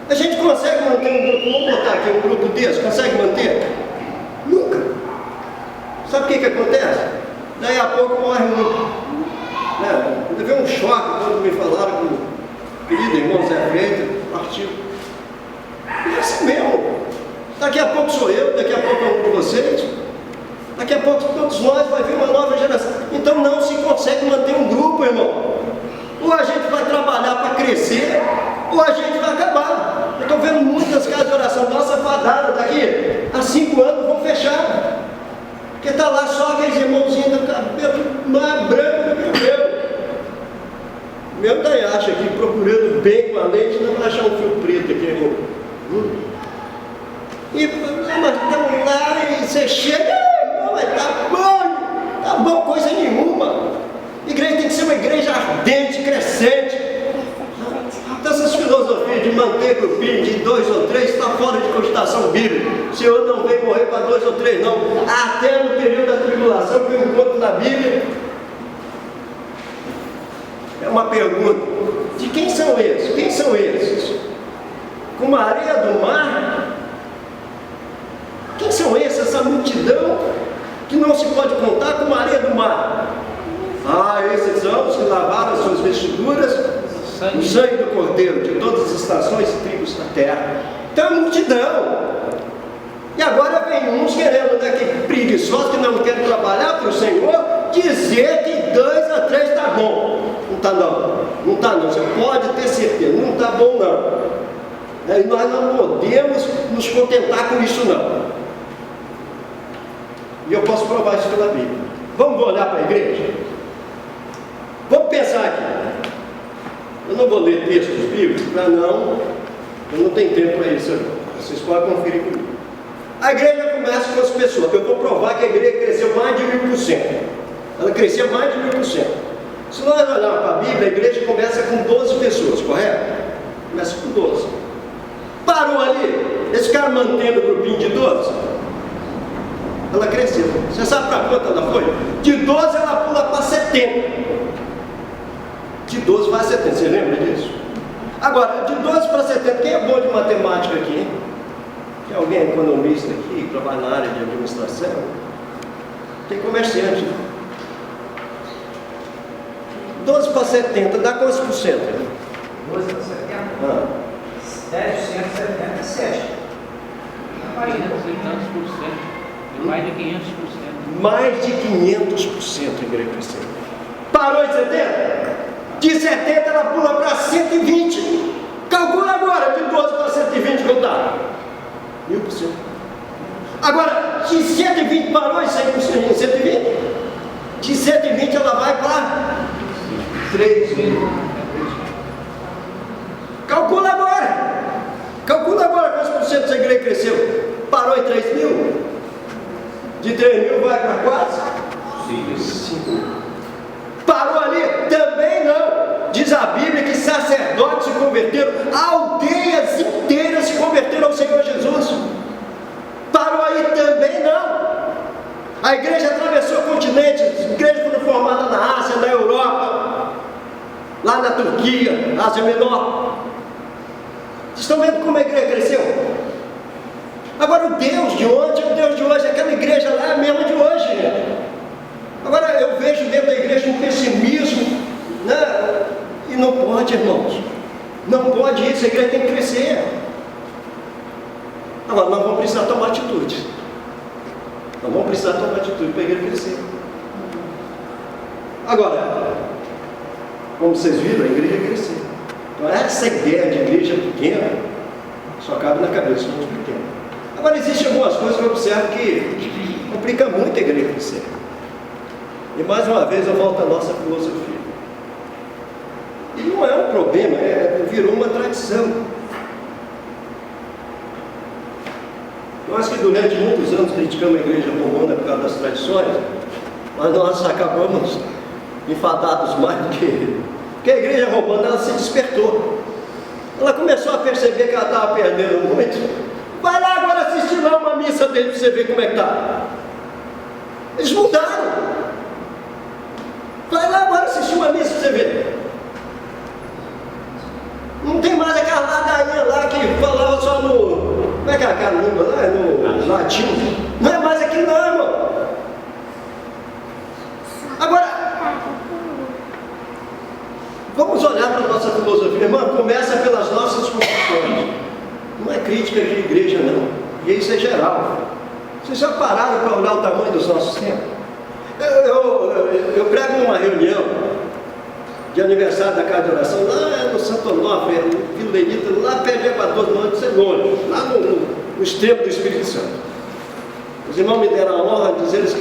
A gente consegue manter um grupo? Vamos botar aqui um grupo desse, consegue manter? Nunca. Sabe o que acontece? Daí a pouco morre um grupo. Eu levei um choque quando me falaram que o querido irmão Zé Freitas partiu. É assim mesmo. Daqui a pouco sou eu, daqui a pouco é um de vocês. Daqui a pouco todos nós vai vir uma nova geração. Então não se consegue manter um grupo, irmão. Ou a gente vai trabalhar para crescer, ou a gente vai acabar. Eu estou vendo muitas casas de oração nossa fadada daqui a 5 anos vão fechar. Porque está lá só aqueles irmãozinhos do cabelo mais branco do que o meu. O meu daí acha aqui, procurando bem com a lente, não vai achar um fio preto aqui, irmão. E mas estamos lá e você chega, não, tá bom, coisa nenhuma. Igreja tem que ser uma igreja ardente, crescente. Então essas filosofias de manter grupinho de 2 ou 3 está fora de cogitação bíblica. O Senhor não veio morrer para 2 ou 3, não. Até no período da tribulação, que eu encontro na Bíblia. É uma pergunta: de quem são esses? Quem são esses? Como a areia do mar? Quem são esses? Essa multidão que não se pode contar como a areia do mar. Ah, esses são os que lavaram as suas vestiduras no sangue do Cordeiro, de todas as estações e tribos da terra. Então é multidão. E agora vem uns querendo, que preguiçosos, que não querem trabalhar para o Senhor, dizer que 2 a 3 está bom. Não está não. Não está não. Você pode ter certeza. Não está bom não. E nós não podemos nos contentar com isso não. E eu posso provar isso pela Bíblia. Vamos olhar para a igreja? Vamos pensar aqui. Eu não vou ler textos bíblicos, eu não tenho tempo para isso. Vocês podem conferir comigo. A igreja começa com as pessoas. Eu vou provar que a igreja cresceu mais de 1000%. Ela cresceu mais de 1000%. Se nós olharmos para a Bíblia, a igreja começa com 12 pessoas, correto? Começa com 12. Parou ali, eles ficaram mantendo o grupinho de 12. Ela cresceu. Você sabe para quanto ela foi? De 12 ela pula para 70. De 12 para 70, você lembra disso? Agora, de 12 para 70, quem é bom de matemática aqui, hein? Tem alguém economista aqui, que trabalha na área de administração? Tem comerciante. 12 para 70, dá quantos por cento? 12 para 70? 10%, 77. Mais de 500%. Mais de 500%. Mais de 500% a igreja cresceu. Parou em 70? De 70 ela pula para 120. Calcula agora, de 12 para 120 que eu dá. 1000%. Agora, de 120 parou em 100%, 120. De 120 ela vai para 3.000. Calcula agora. Calcula agora quantos por cento essa igreja cresceu. Parou em 3.000. De 3.000 vai para quase 5. Parou ali? Também não. Diz a Bíblia que sacerdotes se converteram, aldeias inteiras se converteram ao Senhor Jesus. Parou aí? Também não. A igreja atravessou continentes, igrejas foram formadas na Ásia, na Europa, lá na Turquia, Ásia Menor. Vocês estão vendo como a igreja cresceu? Agora o Deus de ontem, o Deus de hoje, aquela igreja lá é a mesma de hoje. Agora eu vejo dentro da igreja um pessimismo, né? E não pode, irmãos. Não pode isso, a igreja tem que crescer. Agora nós vamos precisar tomar atitude. Nós vamos precisar tomar atitude para a igreja crescer. Agora, como vocês viram, a igreja cresceu. Então essa ideia de igreja pequena só cabe na cabeça de gente pequena. Agora existem algumas coisas que eu observo que complica muito a igreja crescer. E mais uma vez eu volto à nossa filosofia. E não é um problema, virou uma tradição. Nós que durante muitos anos criticamos a igreja romana por causa das tradições, mas nós acabamos enfadados mais do que ele. Porque a igreja romana, ela se despertou. Ela começou a perceber que ela estava perdendo muito. Vai lá agora assistir lá uma missa dele para você ver como é que está. Eles mudaram. Vai lá agora assistir uma missa para você ver. Não tem mais aquela ladainha lá que falava só no... Como é que é aquela língua lá? No latim. Não é mais aquilo não, irmão. Agora, vamos olhar para a nossa filosofia. Irmão, começa pelas nossas confissões. Não é crítica de igreja, não. E isso é geral. Vocês já pararam para olhar o tamanho dos nossos templos? Eu prego numa reunião de aniversário da casa de oração, lá no Santo Onofre, no Vila Benita, lá perto de Equador, não é longe, lá no extremo do Espírito Santo. Os irmãos me deram a honra de dizer que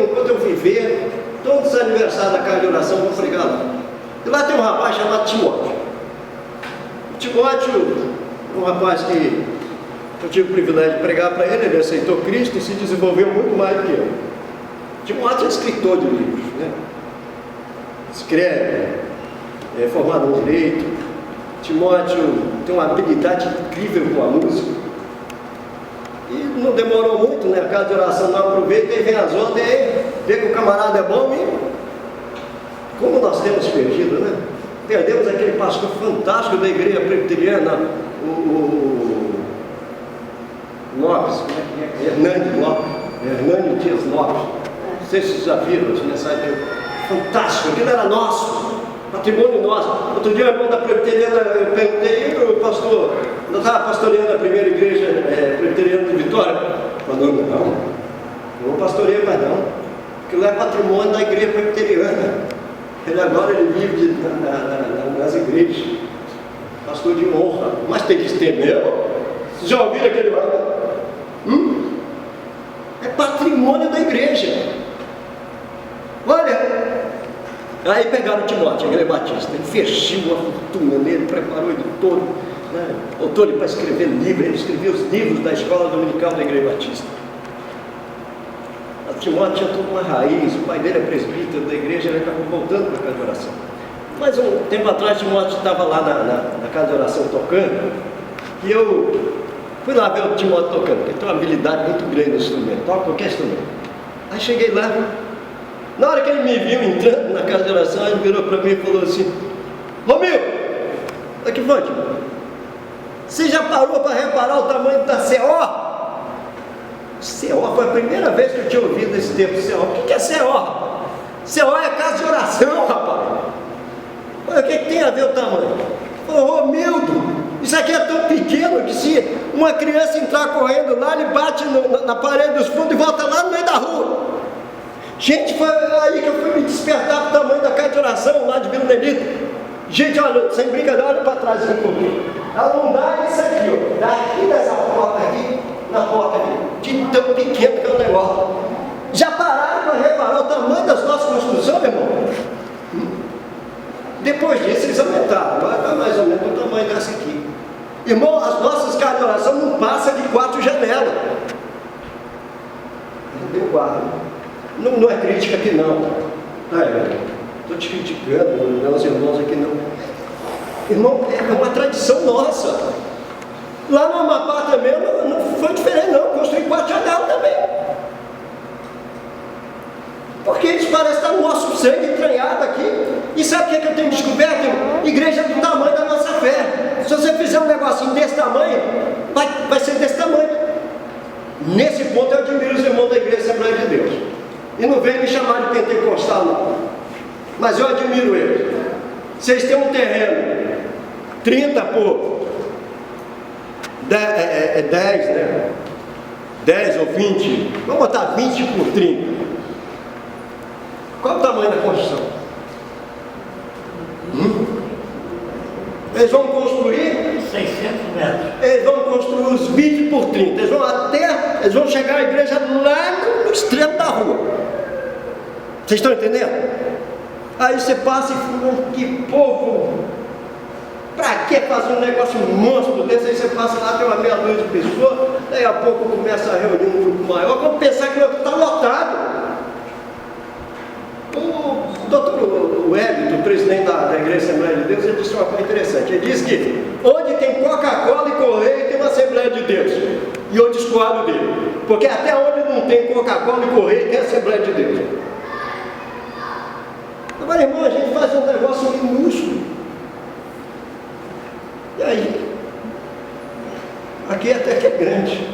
enquanto eu viver, todos os aniversários da casa de oração vão pregar lá. E lá tem um rapaz chamado Timóteo. Timóteo é um rapaz que eu tive o privilégio de pregar para ele, ele aceitou Cristo e se desenvolveu muito mais do que eu. Timóteo é escritor de livros, né? Escreve, é formado em direito. Timóteo tem uma habilidade incrível com a música. E não demorou muito, né? A casa de oração não aproveita e vem as ondas, e vê que o camarada é bom e como nós temos perdido, né? Perdemos aquele pastor fantástico da igreja presbiteriana, o Lopes, Hernani Dias Lopes. Não sei se vocês já viram as mensagens dele. Fantástico, aquilo era nosso, patrimônio nosso. Outro dia o irmão da presbiteriana, eu perguntei, e o pastor, eu estava pastoreando a primeira igreja presbiteriana de Vitória. Falou, não pastoreio mais não. Aquilo é patrimônio da igreja presbiteriana. Ele agora vive nas igrejas, pastor de honra, mas tem que ter mesmo. Vocês já ouviram aquele ano? É patrimônio da igreja. Olha, aí pegaram o Timóteo, a igreja batista, ele fechou uma fortuna nele, preparou ele todo, né? Botou ele para escrever livros, ele escrevia os livros da escola dominical da igreja batista. O Timóteo tinha toda uma raiz, o pai dele é presbítero da igreja, ele acabou voltando para a casa de oração. Mas um tempo atrás, Timóteo estava lá na casa de oração tocando, e eu fui lá ver o Timóteo tocando, porque ele tem uma habilidade muito grande no instrumento, toca qualquer instrumento. Aí cheguei lá, na hora que ele me viu entrando na casa de oração, ele virou para mim e falou assim: Romil, aqui foi, Timóteo, você já parou para reparar o tamanho da CO? CO foi a primeira vez que eu tinha ouvido esse termo, CO. O que é CO? CO é casa de oração, rapaz. O que tem a ver o tamanho? Falou, Romildo, isso aqui é tão pequeno que se uma criança entrar correndo lá, ele bate na parede dos fundos e volta lá no meio da rua. Gente, foi aí que eu fui me despertar para o tamanho da casa de oração lá de Vila Benita. Gente, olha, sem brincadeira, olha para trás um pouquinho. Ela não dá isso aqui, ó. Daqui dessa porta aqui, na porta aqui. De tão pequeno que é o negócio. Já pararam para reparar o tamanho das nossas construções, meu irmão? Depois disso eles aumentaram. Agora está mais ou menos o tamanho dessa aqui. Irmão, as nossas casas de oração não passam de 4 janelas. Não deu guarda. Não é crítica aqui não. Estou te criticando, meus irmãos aqui não. Irmão, é uma tradição nossa. Lá no Amapá também não foi diferente não. Construí 4 janelas também. Porque eles parecem estar no nosso sangue entranhado aqui. E sabe o que eu tenho descoberto, irmão? Igreja do tamanho da nossa fé. Se você fizer um negocinho desse tamanho, vai ser desse tamanho. Nesse ponto eu admiro os irmãos da Igreja Assembleia de Deus. E não vem me chamar de pentecostal não. Mas eu admiro eles. Vocês têm um terreno 30 por 10, né? 10 ou 20. Vamos botar 20 por 30. Qual é o tamanho da construção? Eles vão construir 600 metros. Eles vão construir os 20 por 30. Eles vão chegar à igreja lá no extremo da rua. Vocês estão entendendo? Aí você passa e fala, que povo, pra que fazer um negócio monstro desse? Aí você passa lá, tem uma meia dúzia de pessoas, daí a pouco começa a reunir um grupo maior, vamos pensar que está lotado. O doutor Wellington, o presidente da Igreja Assembleia de Deus, ele disse uma coisa interessante. Ele disse que onde tem Coca-Cola e Correio tem uma Assembleia de Deus. E eu discordo dele. Porque até onde não tem Coca-Cola e Correio tem Assembleia de Deus. Agora, irmão, a gente faz um negócio minúsculo. E aí? Aqui até que é grande.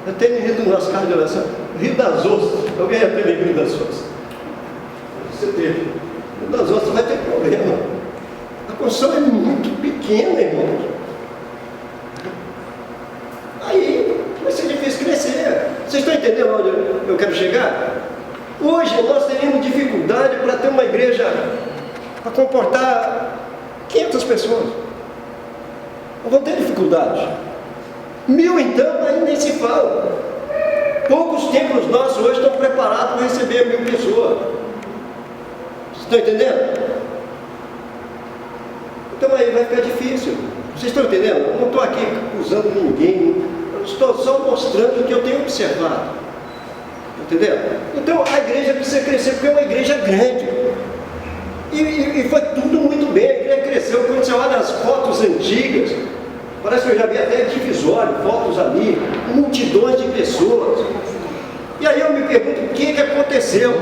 Eu tenho ido nas casas de oração. Rio das Ostras. Alguém já teve Rio das Ostras? Você teve. Rio das Ostras vai ter problema. A construção é muito pequena, irmão. Aí vai ser difícil crescer. Vocês estão entendendo onde eu quero chegar? Hoje nós teríamos dificuldade para ter uma igreja para comportar 500 pessoas. Nós vamos ter dificuldade. 1000 então, aí nem se fala. Poucos templos nossos hoje estão preparados para receber 1000 pessoas. Vocês estão entendendo? Então aí vai ficar difícil. Vocês estão entendendo? Eu não estou aqui acusando ninguém. Eu estou só mostrando o que eu tenho observado. Entendeu? Então a igreja precisa crescer porque é uma igreja grande. E foi tudo muito bem. A igreja cresceu. Quando você olha as fotos antigas, parece que eu já vi até divisório, fotos ali, multidões de pessoas. E aí eu me pergunto o que aconteceu.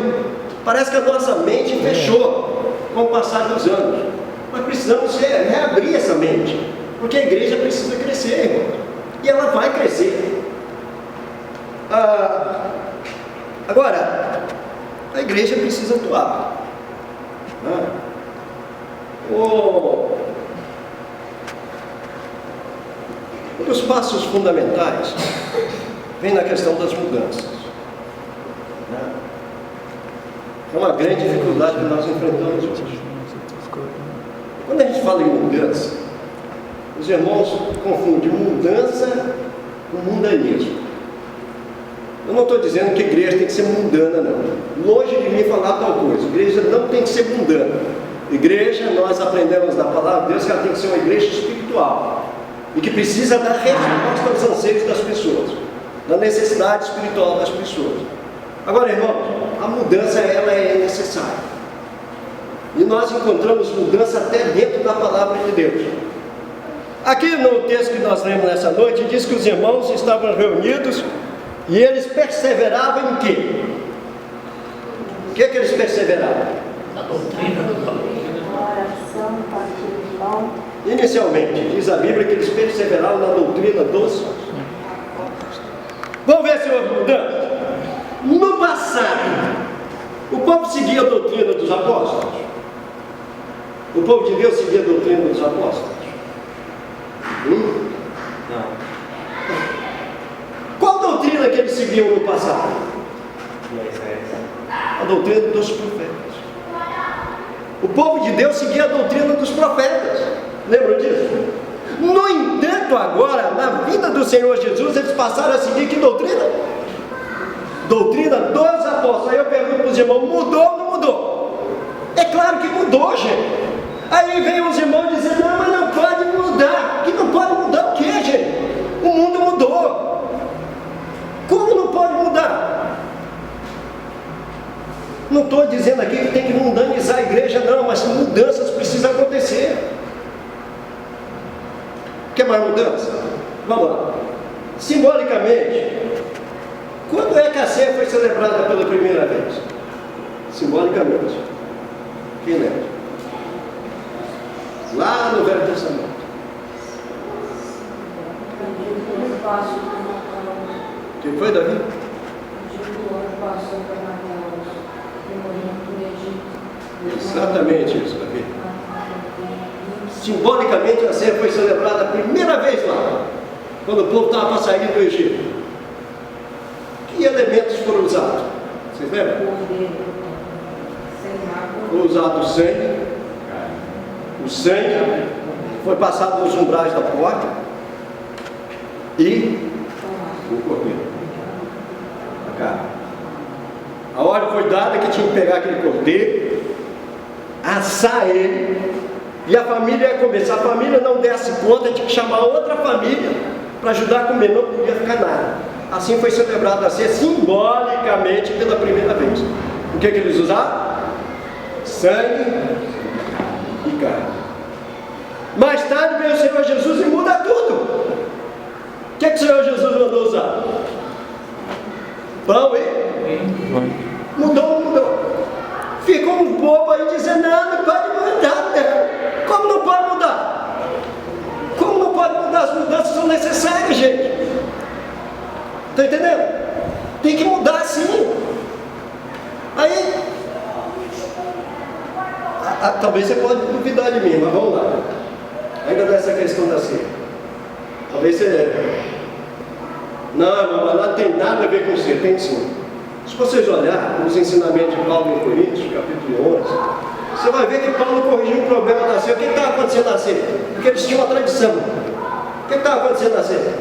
Parece que a nossa mente fechou com o passar dos anos. Nós precisamos reabrir essa mente, porque a igreja precisa crescer, irmão. E ela vai crescer. Agora, a igreja precisa atuar. Um dos passos fundamentais vem na questão das mudanças. É uma grande dificuldade que nós enfrentamos hoje. Quando a gente fala em mudança, os irmãos confundem mudança com mundanismo. Eu não estou dizendo que a igreja tem que ser mundana, não. Longe de mim falar tal coisa. A igreja não tem que ser mundana. Igreja, nós aprendemos da palavra de Deus que ela tem que ser uma igreja espiritual. E que precisa dar resposta aos anseios das pessoas. Da necessidade espiritual das pessoas. Agora, irmãos, a mudança ela é necessária. E nós encontramos mudança até dentro da palavra de Deus. Aqui no texto que nós lemos nessa noite, diz que os irmãos estavam reunidos e eles perseveravam em quê? O que eles perseveravam? Na doutrina do oração, partilha de pão. Inicialmente, diz a Bíblia que eles perseveraram na doutrina dos... Vamos ver se houve mudança. No passado, o povo seguia a doutrina dos apóstolos. O povo de Deus seguia a doutrina dos apóstolos. Não. Qual doutrina que eles seguiam no passado? A doutrina dos profetas. O povo de Deus seguia a doutrina dos profetas. Lembram disso? No entanto, agora, na vida do Senhor Jesus, eles passaram a seguir que doutrina? Doutrina dos apóstolos. Aí eu pergunto para os irmãos, mudou ou não mudou? É claro que mudou, gente. Aí vem os irmãos dizendo, não, mas não pode mudar. Que não pode mudar o quê, gente? O mundo mudou. Como não pode mudar? Não estou dizendo aqui que tem que mundanizar a igreja, não, mas mudanças precisam acontecer. Quer mais mudança? Vamos lá. Simbolicamente, quando é que a ceia foi celebrada pela primeira vez? Simbolicamente. Quem lembra? Lá no Velho Testamento. O que foi, Davi? Exatamente isso, Davi. Simbolicamente a ceia foi celebrada a primeira vez lá, quando o povo estava para sair do Egito. Que elementos foram usados? Vocês lembram? Foi usado o sangue. O sangue foi passado nos umbrais da porta e o cordeiro. A carne. A ordem foi dada que tinha que pegar aquele cordeiro, assar ele, e a família ia comer. Se a família não desse conta, tinha que chamar outra família para ajudar a comer, não podia ficar nada. Assim foi celebrado a ceia simbolicamente pela primeira vez. O que eles usaram? Sangue e carne. Mais tarde veio o Senhor Jesus e muda tudo. O que o Senhor Jesus mandou usar? Pão e? Mudou ou não mudou? Ficou um povo aí dizendo, não pode mudar, não. Como não pode mudar? Como não pode mudar? As mudanças são necessárias, gente. Está entendendo? Tem que mudar sim. Aí, talvez você pode duvidar de mim, mas vamos lá. Ainda nessa questão da ceia. Talvez você... Não, mas lá não tem nada a ver com ceia, tem sim. Se vocês olharem os ensinamentos de Paulo em Coríntios, capítulo 11, você vai ver que Paulo corrigiu o problema da ceia. O que estava acontecendo na ceia? Porque eles tinham uma tradição. O que estava acontecendo na ceia?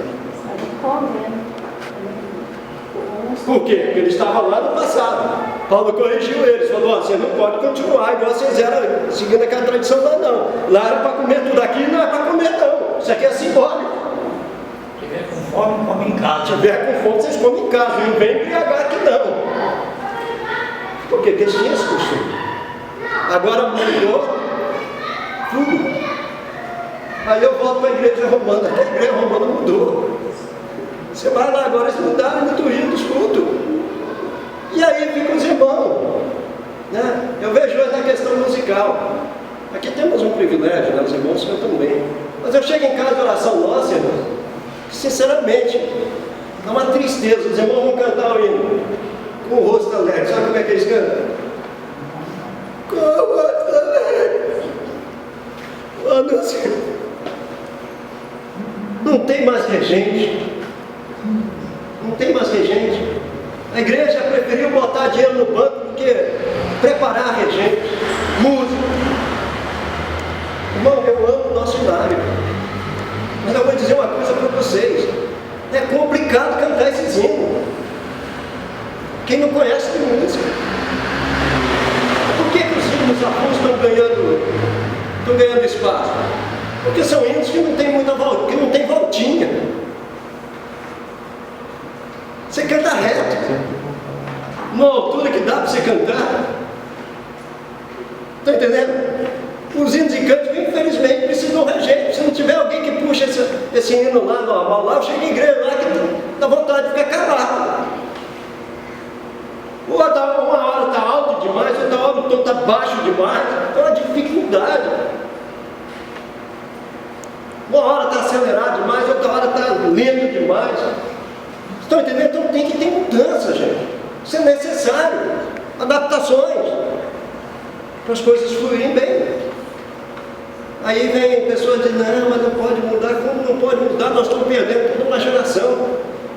Por quê? Porque eles estavam lá no passado. Paulo corrigiu eles, falou, você não pode continuar igual vocês eram seguindo aquela tradição lá não. Lá era para comer tudo, aqui não é para comer não. Isso aqui é simbólico. Se tiver com fome, come em casa. Se tiver com fome, vocês comem em casa, não vem embriagar aqui não. Por quê? Porque eles tinham esse costume. Agora mudou tudo. Aí eu volto para a igreja romana, até a igreja romana mudou. Você vai lá agora, eles mudaram a liturgia dos cultos. E aí ficam os irmãos. Né? Eu vejo hoje na questão musical. Aqui temos um privilégio, né? Os irmãos cantam bem. Mas eu chego em casa de oração nossa, irmãos, sinceramente, é uma tristeza. Os irmãos vão cantar o hino com o rosto alegre. Sabe como é que eles cantam? Com o rosto alegre. Não tem mais regente. Não tem mais regente. A igreja preferiu botar dinheiro no banco do que preparar regente, música. Irmão, eu amo o nosso hilário. Mas eu vou dizer uma coisa para vocês. É complicado cantar esses hinos. Quem não conhece tem música. Por que os hinos avulsos estão ganhando espaço? Porque são hinos que não tem muita volta, que não tem voltinha. Você canta reto, numa altura que dá para você cantar. Está entendendo? Os hinos e cantos, infelizmente, precisam de regente. Se não tiver alguém que puxa esse hino lá normal, lá eu chego em igreja lá que dá vontade de ficar calado. Ou uma hora está alto demais, outra hora o tom está baixo demais. Então é uma dificuldade. Uma hora está acelerado demais, outra hora está lento demais. Estão entendendo? Então tem que ter mudança, gente. Isso é necessário. Adaptações. Para as coisas fluírem bem. Aí vem pessoas dizendo, não, mas não pode mudar. Como não pode mudar? Nós estamos perdendo toda uma geração.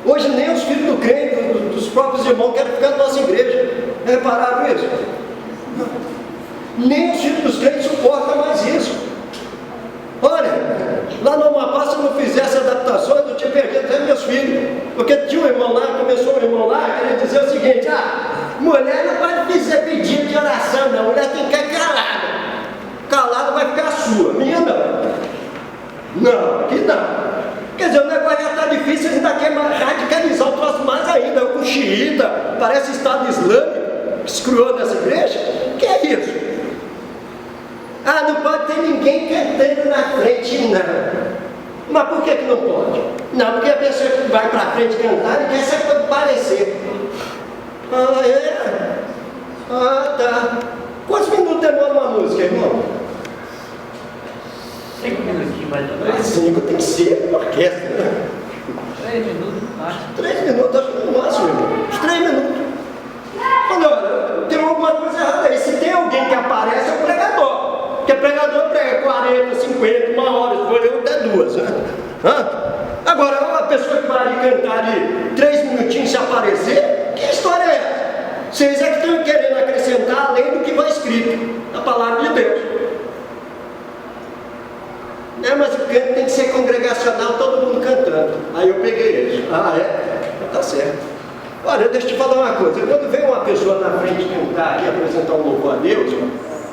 Hoje nem os filhos do crente, dos próprios irmãos, querem ficar na nossa igreja. Repararam isso? Nem os filhos dos não, aqui não. Quer dizer, o negócio já está difícil, ainda quer radicalizar o troço mais ainda, com xiita, parece Estado Islâmico, que se criou nessa igreja. Que é isso? Ah, não pode ter ninguém cantando na frente, não. Mas por que não pode? Não, porque a pessoa que vai para frente cantar e quer se parecer. Ah, é? Ah, tá. Quantos minutos demora uma música, irmão? 5 minutinhos mais ou menos. 5 tem que ser uma orquestra, né? 3 minutos, acho. 3 minutos, acho que no máximo, irmão. Uns 3 minutos. Falei, olha, tem alguma coisa errada aí. Se tem alguém que aparece, é o pregador. Porque pregador prega 40, 50, 1 hora, depois eu até 2. Né? Agora, uma pessoa que vai ali cantar ali 3 minutinhos se aparecer, que história é essa? Vocês é que estão querendo acrescentar além do que vai escrito na palavra de Deus. Mas o canto tem que ser congregacional, todo mundo cantando. Aí eu peguei eles. Ah, é? Tá certo. Olha, deixa eu te falar uma coisa. Quando vem uma pessoa na frente cantar aqui, apresentar um louvor a Deus,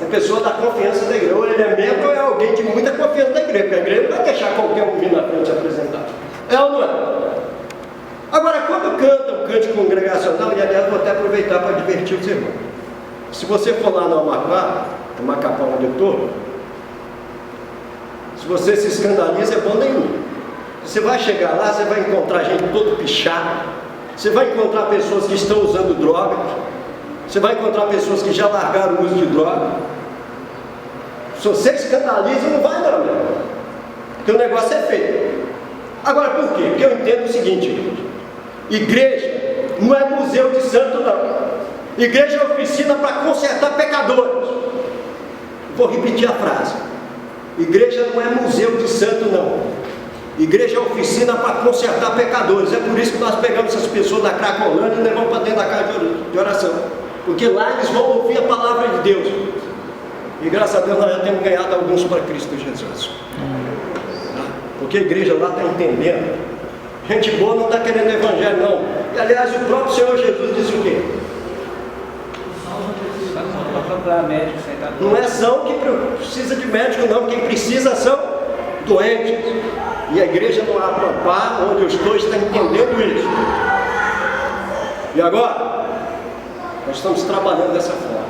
a pessoa dá confiança da igreja. Ou ele é membro ou é alguém de muita confiança da igreja. Porque a igreja não vai deixar qualquer um vir na frente apresentar. É ou não é? Agora, quando canta o cântico congregacional, e aliás, vou até aproveitar para divertir os irmãos. Se você for lá no Amapá, no Macapá onde eu estou, se você se escandaliza, é bom nenhum. Você vai chegar lá, você vai encontrar gente todo pichada, você vai encontrar pessoas que estão usando drogas, você vai encontrar pessoas que já largaram o uso de droga. Se você escandaliza, não vai não, meu. Porque o negócio é feio. Agora, por quê? Porque eu entendo o seguinte, gente. Igreja não é museu de santo, não. Igreja é oficina para consertar pecadores. Vou repetir a frase. Igreja não é museu de santo, não. Igreja é oficina para consertar pecadores. É por isso que nós pegamos essas pessoas da Cracolândia e levamos para dentro da casa de oração. Porque lá eles vão ouvir a palavra de Deus. E graças a Deus nós já temos ganhado alguns para Cristo Jesus. Porque a igreja lá está entendendo. Gente boa não está querendo evangelho, não. E aliás, o próprio Senhor Jesus disse o quê? Não é são que precisa de médico, não. Quem precisa são doentes. E a igreja no Amapá, onde eu estou, está entendendo isso. E agora, nós estamos trabalhando dessa forma.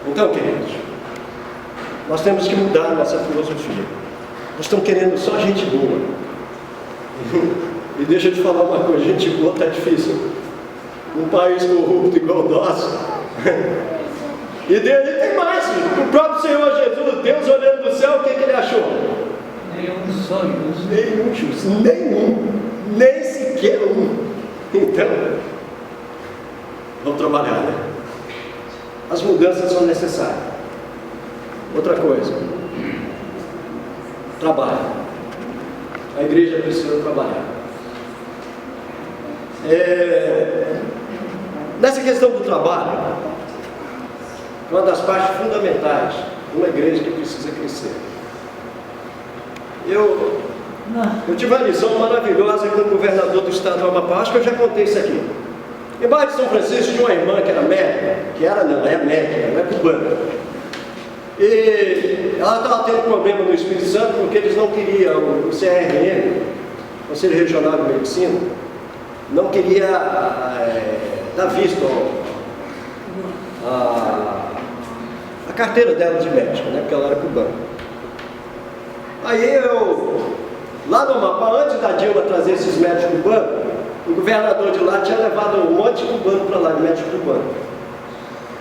Então, queridos, nós temos que mudar a nossa filosofia. Nós estamos querendo só gente boa. E deixa eu te falar uma coisa, gente boa está difícil. Um país corrupto igual o nosso. E dele tem mais. O próprio Senhor Jesus, Deus olhando do céu, o que ele achou? Nenhum sonho. Nenhum justo, nenhum. Nem sequer um. Então, vamos trabalhar, né? As mudanças são necessárias. Outra coisa. Trabalho. A igreja precisa trabalhar. Nessa questão do trabalho, uma das partes fundamentais de uma igreja que precisa crescer. Eu tive uma lição maravilhosa com o governador do estado do Amapá. Acho que eu já contei isso aqui. Em bairro de São Francisco tinha uma irmã que era médica, é médica, ela é cubana. E ela estava tendo problema no Espírito Santo porque eles não queriam, o CRM, Conselho Regional de Medicina, não queria dar visto a carteira dela de médica, né, porque ela era cubana. Aí lá no Amapá, antes da Dilma trazer esses médicos cubanos, o governador de lá tinha levado um monte de cubano para lá, de médico cubano.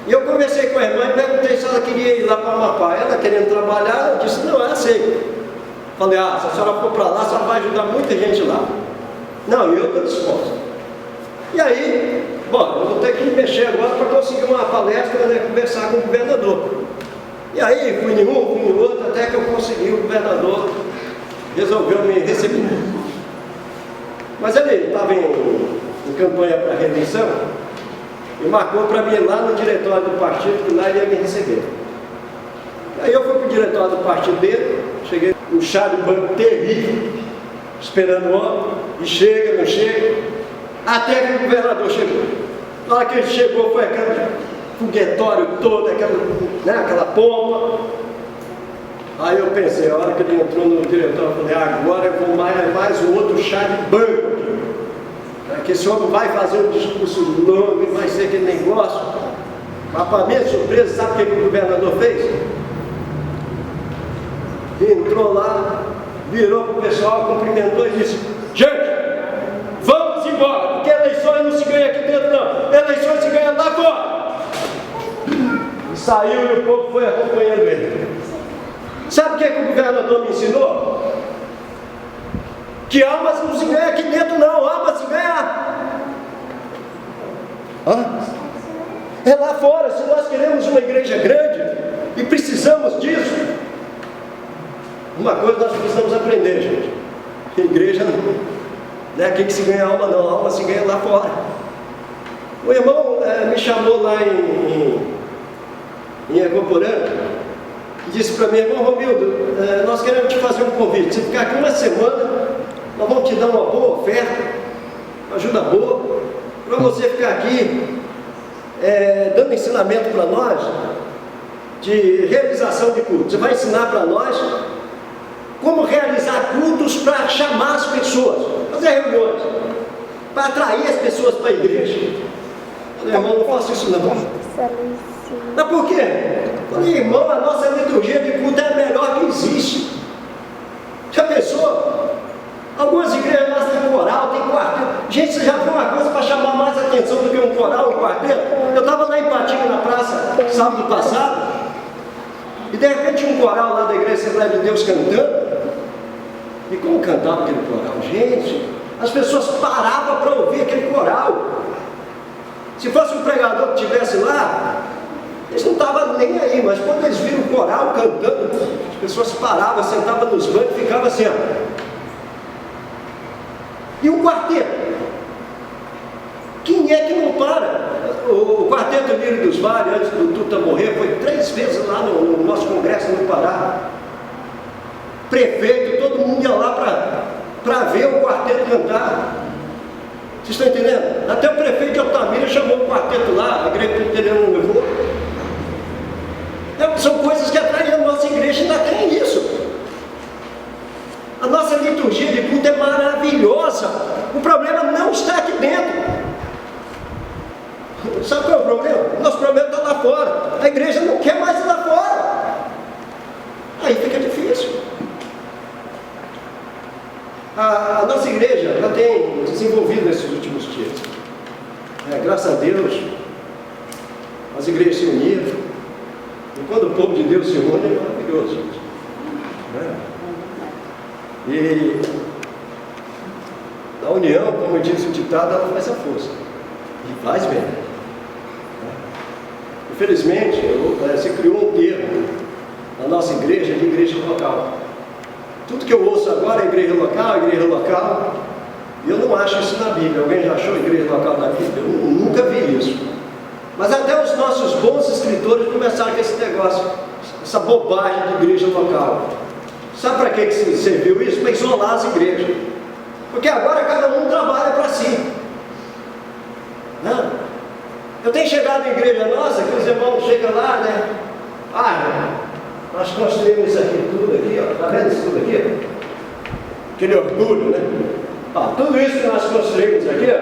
E eu conversei com a irmã e perguntei se ela queria ir lá para o Amapá. Ela querendo trabalhar, ela disse, não, eu aceito. Falei, se a senhora for para lá, a senhora vai ajudar muita gente lá. Não, eu estou disposto. E aí, eu vou ter que me mexer agora para conseguir uma palestra, né, conversar com o governador. E aí, fui em um, fui em outro, até que eu consegui, o governador resolveu me receber. Mas ele estava em campanha para a reeleição, e marcou para mim ir lá no diretório do partido, que lá ele ia me receber. Aí eu fui para o diretório do partido dele, cheguei um chá de banco terrível, esperando o homem, e chega, não chega, até que o governador chegou. Na hora que ele chegou, foi aquele foguetório todo, aquela pompa. Aí eu pensei, a hora que ele entrou no diretor, eu falei, agora eu vou mais um outro chá de banco aqui. Que esse homem vai fazer um discurso longo e vai ser aquele negócio. Mas para minha surpresa, sabe o que o governador fez? Entrou lá, virou para o pessoal, cumprimentou e disse: gente, vamos embora, porque eleições não se ganha aqui dentro não, eleições se ganha lá fora. E saiu e o povo foi acompanhando ele. Sabe o que o governador me ensinou? Que almas não se ganha aqui dentro não, almas se ganha é lá fora. Se nós queremos uma igreja grande e precisamos disso, uma coisa nós precisamos aprender, gente: igreja não é aqui que se ganha alma não, a alma se ganha lá fora. O irmão me chamou lá em Ecoporã e disse para mim: irmão Romildo, nós queremos te fazer um convite. Se ficar aqui uma semana, nós vamos te dar uma boa oferta, uma ajuda boa, para você ficar aqui dando ensinamento para nós de realização de cultos. Você vai ensinar para nós como realizar cultos para chamar as pessoas, fazer reuniões, para atrair as pessoas para a igreja. Eu falei: irmão, não faço isso não. Mas por quê? Eu falei: irmão, a nossa liturgia de culto é a melhor que existe. Já pensou? Algumas igrejas nós têm coral, tem quarteto. Gente, você já viu uma coisa para chamar mais atenção do que um coral, um quarteto? Eu estava lá em Patinga, na praça, sábado passado, e de repente um coral lá da Igreja Assembleia de Deus cantando. E como cantava aquele coral? Gente, as pessoas paravam para ouvir aquele coral. Se fosse um pregador que estivesse lá, eles não estavam nem aí, mas quando eles viram o coral cantando, as pessoas paravam, sentavam nos bancos e ficavam assim, ó. E o quarteto? Quem é que não para? O quarteto Lírio dos Vales, antes do Tuta morrer, foi 3 vezes lá no nosso congresso no Pará. Prefeito, todo mundo ia lá para ver o quarteto cantar. Vocês estão entendendo? Até o prefeito de Altamira chamou o quarteto lá, a igreja presbiteriana não levou. São coisas que atraem a nossa igreja, ainda tem isso. A nossa liturgia de culto é maravilhosa. O problema não está aqui dentro. Sabe qual é o problema? O nosso problema está lá fora. A igreja não quer mais ir lá fora. Aí fica difícil. A nossa igreja já tem desenvolvido nesses últimos dias. Graças a Deus, as igrejas se uniram. E quando o povo de Deus se une, é maravilhoso, gente. E a união, como diz o ditado, ela faz a força. E faz bem. Infelizmente, se criou um termo na nossa igreja de igreja local. Tudo que eu ouço agora é igreja local, e eu não acho isso na Bíblia. Alguém já achou igreja local na Bíblia? Eu nunca vi isso. Mas até os nossos bons escritores começaram com esse negócio, essa bobagem de igreja local. Sabe para que serviu isso? Para isolar as igrejas. Porque agora cada um trabalha para si. Não. Eu tenho chegado em igreja nossa, que os irmãos chegam lá, né? Nós construímos isso aqui, tudo aqui, ó. Está vendo isso tudo aqui? Aquele orgulho, né? Tudo isso que nós construímos aqui, ó,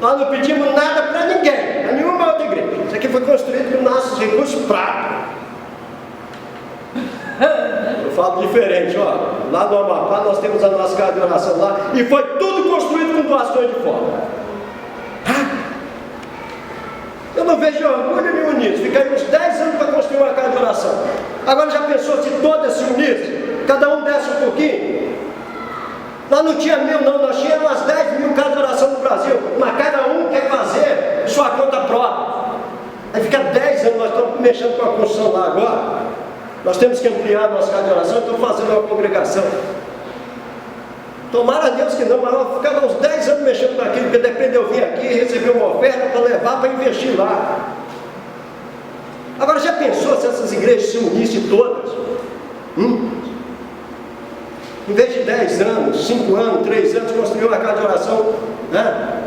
nós não pedimos nada para ninguém, para nenhuma outra igreja. Isso aqui foi construído com nossos recursos próprios. Eu falo diferente, ó. Lá no Amapá nós temos a nossa casa de oração lá, e foi tudo construído com doações de fora. Eu não vejo orgulho nenhum nisso. Fiquei uns 10 anos para construir uma casa de oração. Agora já pensou se todas se unissem? Cada um desse um pouquinho? Nós não tínhamos 1000 não, nós tínhamos umas 10.000 casas de oração no Brasil, mas cada um quer fazer sua conta própria. Aí fica 10 anos, nós estamos mexendo com a construção lá agora. Nós temos que ampliar a nossa casa de oração, estamos fazendo uma congregação. Tomara a Deus que não, mas eu ficava uns 10 anos mexendo com aquilo, porque depende de eu vir aqui e receber uma oferta para levar, para investir lá. Agora, já pensou se essas igrejas se unissem todas? Em vez de 10 anos, 5 anos, 3 anos, construir uma casa de oração, né?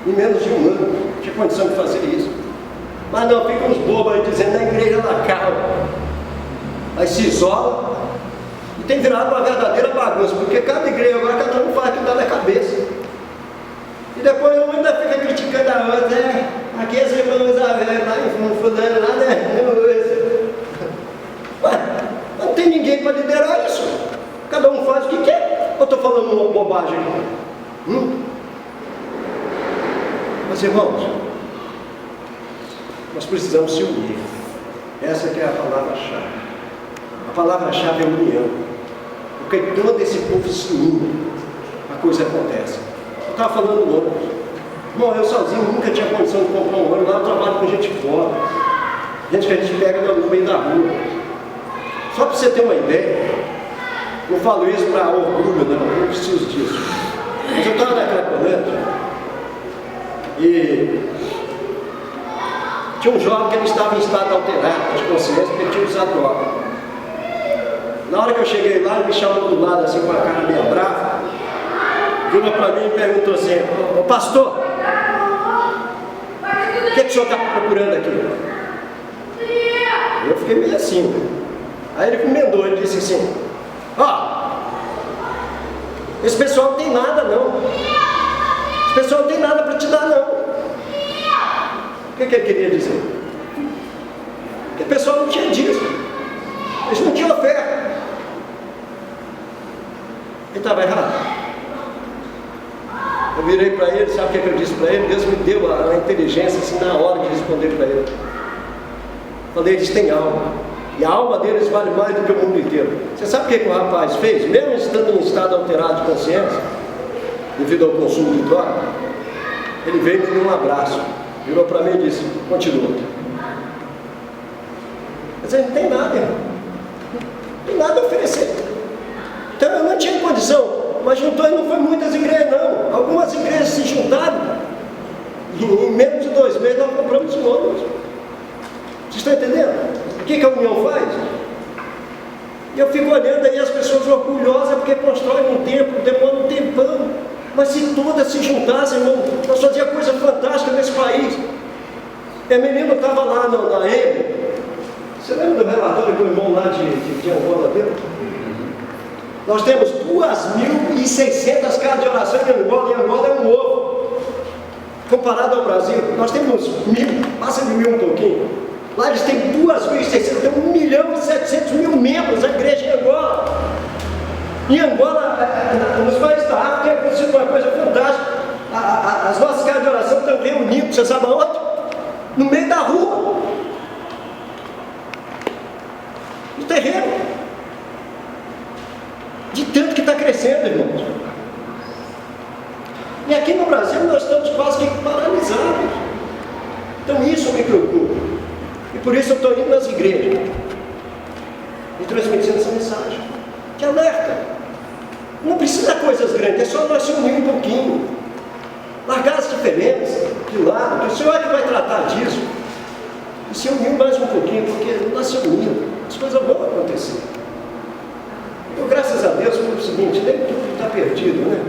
Em menos de 1 ano, não tinha condição de fazer isso. Mas não, ficam uns bobos aí dizendo na igreja local. Aí se isola, tem virado uma verdadeira bagunça, porque cada igreja agora, cada um faz o que dá na cabeça. E depois um ainda fica criticando a outra, né? Aqui esse irmão Isabel, lá em fulano, lá, né? Ué, não tem ninguém para liderar isso. Cada um faz o que quer. Ou estou falando uma bobagem aqui? Mas irmãos, nós precisamos se unir. Essa que é a palavra-chave. A palavra-chave é união. Porque todo esse povo se une, a coisa acontece. Eu estava falando do ônibus. Irmão, eu sozinho nunca tinha condição de comprar um ônibus. Lá eu trabalho com gente fora. Gente que a gente pega no meio da rua. Só para você ter uma ideia, não falo isso para orgulho, não preciso disso. Mas eu estava na Cracolândia e tinha um jovem que ele estava em estado alterado de consciência, porque ele tinha usado droga. Na hora que eu cheguei lá, ele me chamou do lado assim com a cara meio brava, virou para mim e perguntou assim: ô pastor, o que o senhor está procurando aqui? Eu fiquei meio assim. Aí ele emendou, ele disse assim: esse pessoal não tem nada não. Esse pessoal não tem nada para te dar não. O que ele queria dizer? Que o pessoal não tinha dízimo. Eles não tinham oferta. Ele estava errado. Eu virei para ele, sabe o que eu disse para ele? Deus me deu a inteligência assim na hora de responder para ele. Falei, eles têm alma. E a alma deles vale mais do que o mundo inteiro. Você sabe o que o rapaz fez? Mesmo estando em estado alterado de consciência, devido ao consumo de droga, ele veio e me deu um abraço. Virou para mim e disse: continua. Mas ele não tem nada, irmão. Não tem nada a oferecer. Então eu não tinha condição. Mas juntou, não foi muitas igrejas não. Algumas igrejas se juntaram. E em menos de 2 meses nós compramos um ônibus. Vocês estão entendendo? O que a união faz? E eu fico olhando aí as pessoas orgulhosas porque constroem um templo, demora um tempão. Mas se todas se juntassem, irmão, nós fazíamos coisa fantástica nesse país. E a menina estava lá na EME. Você lembra do relatório que o irmão lá de Angola deu? Nós temos 2.600 casas de oração em Angola, e Angola é um ovo. Comparado ao Brasil, nós temos 1.000, passa de 1.000 um pouquinho. Lá eles têm 2.600, tem 1.700.000 membros, a igreja em Angola. Em Angola, nos países da África, tem acontecido uma coisa fantástica. As nossas casas de oração estão reunidas, você sabe aonde? No meio da rua. No terreno. De tanto que está crescendo, irmãos. E aqui no Brasil nós estamos quase que paralisados. Então isso me preocupa. E por isso eu estou indo nas igrejas e transmitindo essa mensagem de alerta. Não precisa coisas grandes, é só nós se unir um pouquinho, largar as diferenças de lado, que o Senhor é que vai tratar disso, e se unir mais um pouquinho, porque nós se unimos, as coisas vão acontecer. Eu, graças a Deus, pelo seguinte, nem tudo está perdido, né?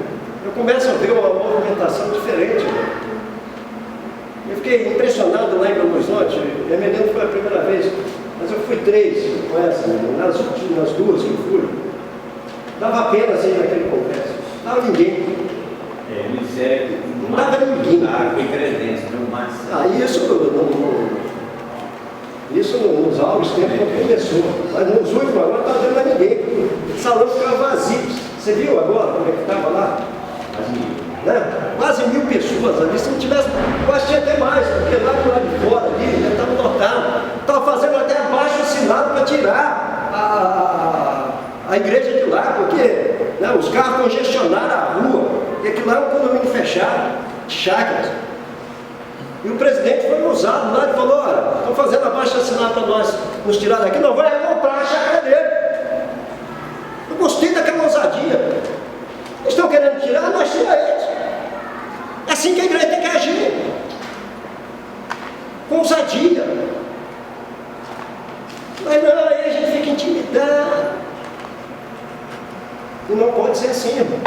Eu começo a ver uma movimentação diferente, né? Eu fiquei impressionado lá em Belo Horizonte. Eu me lembro que foi a primeira vez, mas eu fui 3 com essa, nas últimas 2 que eu fui. Dava pena assim naquele congresso. Não dava ninguém. Não dava ninguém. Foi credência, no máximo. Isso nos áureos tempos não começou. Mas nos últimos agora não está dando mais ninguém. O salão ficava vazio. Você viu agora como é que estava lá? Né? Quase 1.000 pessoas ali. Se não tivesse, eu acho que tinha até mais, porque lá do lado de fora ali já estava lotado. Estava fazendo até abaixo assinado para tirar a igreja de lá, porque né, os carros congestionaram a rua. E aquilo lá é um condomínio fechado, de chácaras. E o presidente foi usado lá e falou: olha, estão fazendo abaixo assinado para nós nos tirar daqui, não vai comprar a chácara dele. Eu gostei daquela ousadia. Eles estão querendo tirar, nós tiramos eles. É assim que a igreja tem que agir. Com ousadia. Mas não, aí a gente fica intimidado. E não pode ser assim, irmão.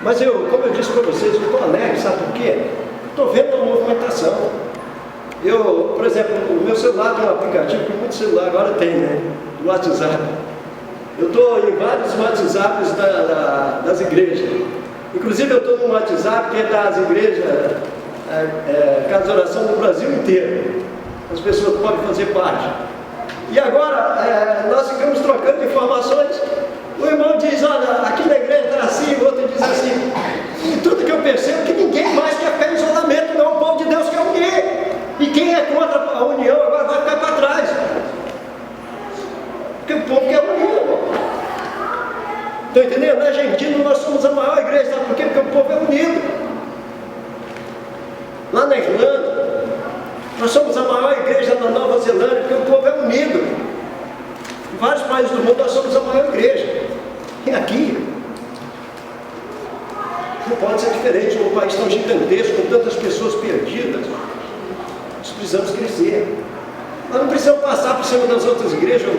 Mas como eu disse para vocês, eu estou alegre, sabe por quê? Estou vendo uma movimentação. Por exemplo, o meu celular tem um aplicativo que muito celular agora tem, né? Do WhatsApp. Eu estou em vários WhatsApps das igrejas. Inclusive eu estou no WhatsApp que é das igrejas, Casa de Oração do Brasil inteiro. As pessoas podem fazer parte. E agora nós ficamos trocando informações. O irmão diz, olha, aqui na igreja está assim, o outro diz assim. E tudo que eu percebo é que ninguém mais quer ficar em isolamento, não. O povo de Deus quer unir. E quem é contra a união agora vai ficar para trás. Porque o povo quer unir, irmão. Estão entendendo? Na Argentina nós somos a maior igreja, sabe por quê? Porque o povo é unido. Lá na Irlanda, nós somos a maior igreja da Nova Zelândia, porque o povo é unido. Em vários países do mundo nós somos a maior igreja. E aqui, não pode ser diferente, num país tão gigantesco, com tantas pessoas perdidas. Nós precisamos crescer. Nós não precisamos passar por cima das outras igrejas.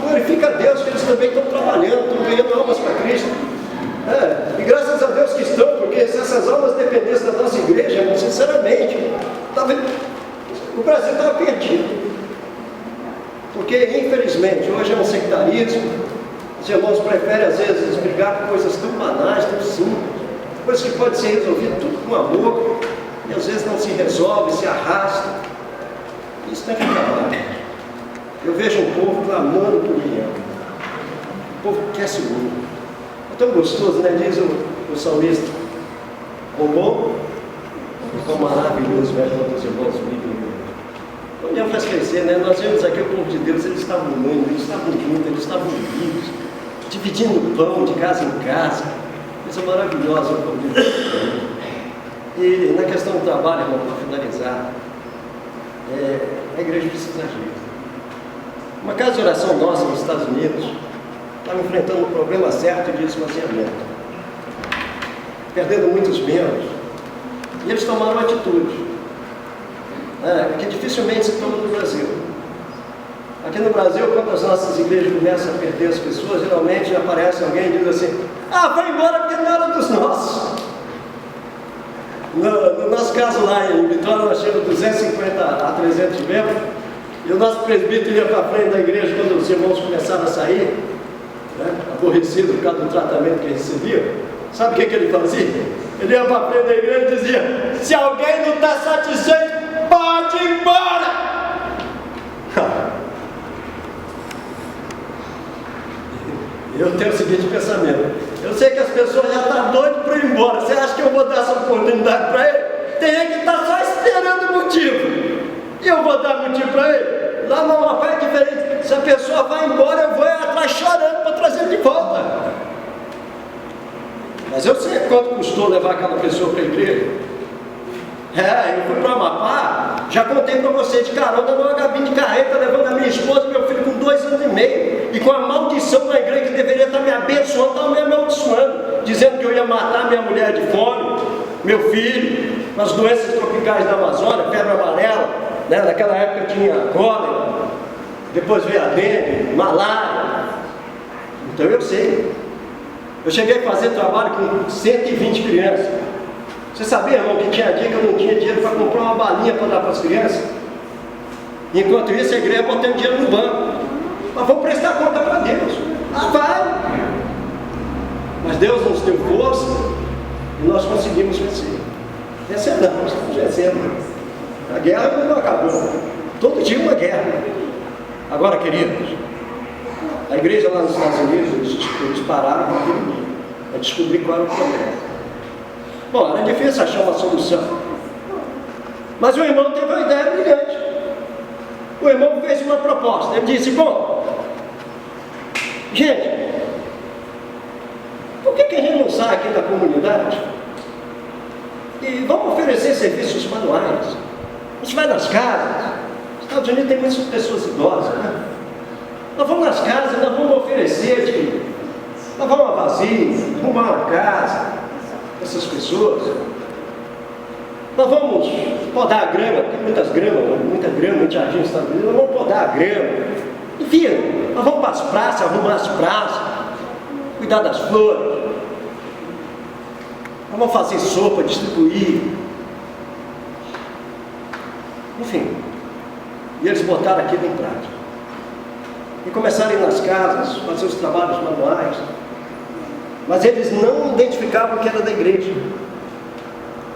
Glorifica a Deus que eles também estão trabalhando, estão ganhando almas para Cristo. E graças a Deus que estão, porque se essas almas dependessem da nossa igreja, irmão, sinceramente, o Brasil estava perdido. Porque, infelizmente, hoje é um sectarismo. Os irmãos preferem, às vezes, brigar por coisas tão banais, tão simples, coisas que podem ser resolvidas tudo com amor, e às vezes não se resolve, se arrasta. Isso tem que acabar. Eu vejo um povo clamando por união. O povo quer se unir. É tão gostoso, né? Diz o salmista. Bom, quão maravilhoso é quando os irmãos vivem. A união faz crescer, né? Nós vemos aqui o povo de Deus, eles estavam unindo, eles estavam juntos, eles estavam unidos, dividindo o pão de casa em casa. Coisa maravilhosa o povo de Deus. E na questão do trabalho, irmão, para finalizar, a igreja precisa agir. Uma casa de oração nossa nos Estados Unidos estava enfrentando um problema certo de esvaziamento, perdendo muitos membros, e eles tomaram atitude, que dificilmente se toma no Brasil. Aqui no Brasil, quando as nossas igrejas começam a perder as pessoas, geralmente aparece alguém e diz assim: vai embora porque não era dos nossos. No nosso caso lá em Vitória, nós tínhamos 250 a 300 membros, e o nosso presbítero ia para frente da igreja quando os irmãos começaram a sair, aborrecido por causa do tratamento que recebiam. Sabe o que ele fazia? Ele ia para frente da igreja e dizia: se alguém não está satisfeito, pode ir embora! Eu tenho o seguinte pensamento: eu sei que as pessoas já estão doidas para ir embora. Você acha que eu vou dar essa oportunidade para ele? Tem gente que está só esperando motivo. E eu vou dar motivo para ele? Lá não, uma coisa diferente. Se a pessoa vai embora, eu vou atrás chorando para trazer de volta. Mas eu sei quanto custou levar aquela pessoa para a igreja. Eu fui para o Amapá, já contei para você, de carona numa cabine de carreta, levando a minha esposa e meu filho com 2 anos e meio, e com a maldição na igreja que deveria estar me abençoando, estava me amaldiçoando, dizendo que eu ia matar minha mulher de fome, meu filho, com as doenças tropicais da Amazônia, febre amarela, naquela época tinha cólera, depois veio a dengue, malária. Então eu sei. Eu cheguei a fazer trabalho com 120 crianças. Você sabia, irmão, que tinha dia que eu não tinha dinheiro para comprar uma balinha para dar para as crianças? Enquanto isso, a igreja botando dinheiro no banco. Mas vamos prestar conta para Deus. Vai! Mas Deus nos deu força e nós conseguimos vencer. Vencer não, nós estamos vencendo. A guerra não acabou. Todo dia uma guerra. Agora, queridos, a igreja lá nos Estados Unidos, eles pararam para descobrir qual era o problema. Bom, era difícil achar uma solução. Mas o irmão teve uma ideia brilhante. O irmão fez uma proposta. Ele disse: bom, gente, por que a gente não sai aqui da comunidade e vamos oferecer serviços manuais? A gente vai nas casas. Os Estados Unidos tem muitas pessoas idosas, né? Nós vamos nas casas, nós vamos oferecer lavar uma vasilha, arrumar uma casa essas pessoas. Nós vamos podar a grama, tem muita grama no jardim dos Estados Unidos, nós vamos podar a grama. Enfim, nós vamos para as praças, arrumar as praças, cuidar das flores. Nós vamos fazer sopa, distribuir. Enfim, e eles botaram aquilo em prática. e começaram a ir nas casas, fazer os trabalhos manuais, mas eles não identificavam que era da igreja.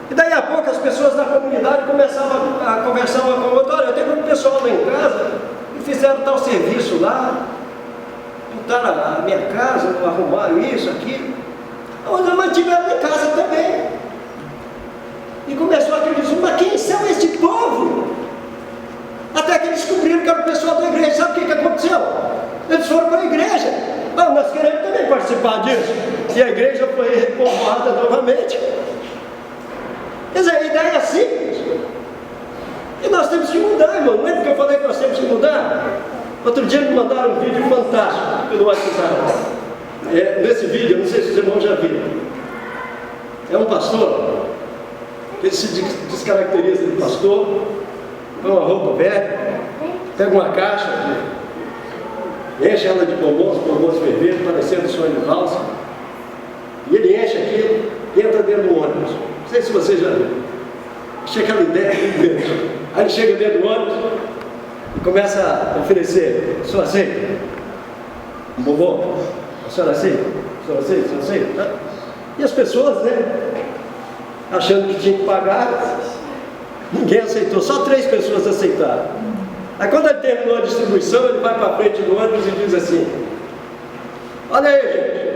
E daí a pouco as pessoas da comunidade começavam a conversar uma com a outra: olha, eu tenho um pessoal lá em casa e fizeram tal serviço lá, pintaram a minha casa, arrumaram isso, aquilo. Mas mantiveram em casa também. E começou aquele dizer: mas quem são esse povo? Até que descobriram que era o pessoal da igreja. Sabe o que aconteceu? Eles foram para a igreja. Nós queremos também participar disso. E a igreja foi reformada novamente. Quer dizer, a ideia é simples. E nós temos que mudar, irmão. Não é porque eu falei que nós temos que mudar? Outro dia me mandaram um vídeo fantástico pelo WhatsApp. Nesse vídeo, eu não sei se os irmãos já viram. É um pastor, que ele se descaracteriza de pastor, põe uma roupa velha, pega uma caixa, enche ela de bombons vermelhos, parecendo sonho de valsa, e ele enche aquilo e entra dentro do ônibus. Não sei se você já viu. Chega aquela ideia muito grande. Aí ele chega dentro do ônibus e começa a oferecer: o senhor aceita? Um bombom? A senhora aceita? A senhora aceita? A senhora aceita? E as pessoas, achando que tinha que pagar, ninguém aceitou, só 3 pessoas aceitaram. Aí quando ele terminou a distribuição, ele vai para frente do ônibus e diz assim: olha aí, gente,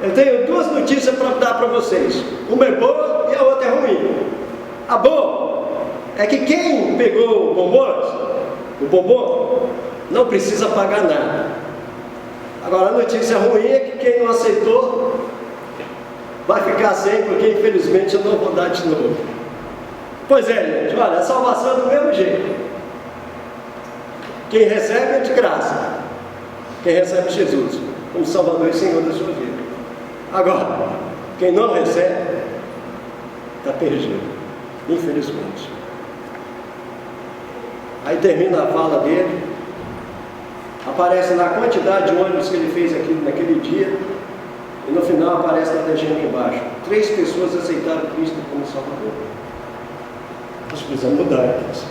eu tenho 2 notícias para dar para vocês. Uma é boa e a outra é ruim. A boa é que quem pegou o bombom não precisa pagar nada. Agora a notícia ruim é que quem não aceitou vai ficar sem, porque infelizmente eu não vou dar de novo. Pois é, gente, olha, a salvação é do mesmo jeito. Quem recebe é de graça. Quem recebe Jesus como Salvador e Senhor da sua vida. Agora, quem não recebe está perdido, infelizmente. Aí termina a fala dele, aparece lá a quantidade de ônibus que ele fez aqui naquele dia, e no final aparece na legenda embaixo: 3 pessoas aceitaram Cristo como Salvador. Nós precisamos mudar isso.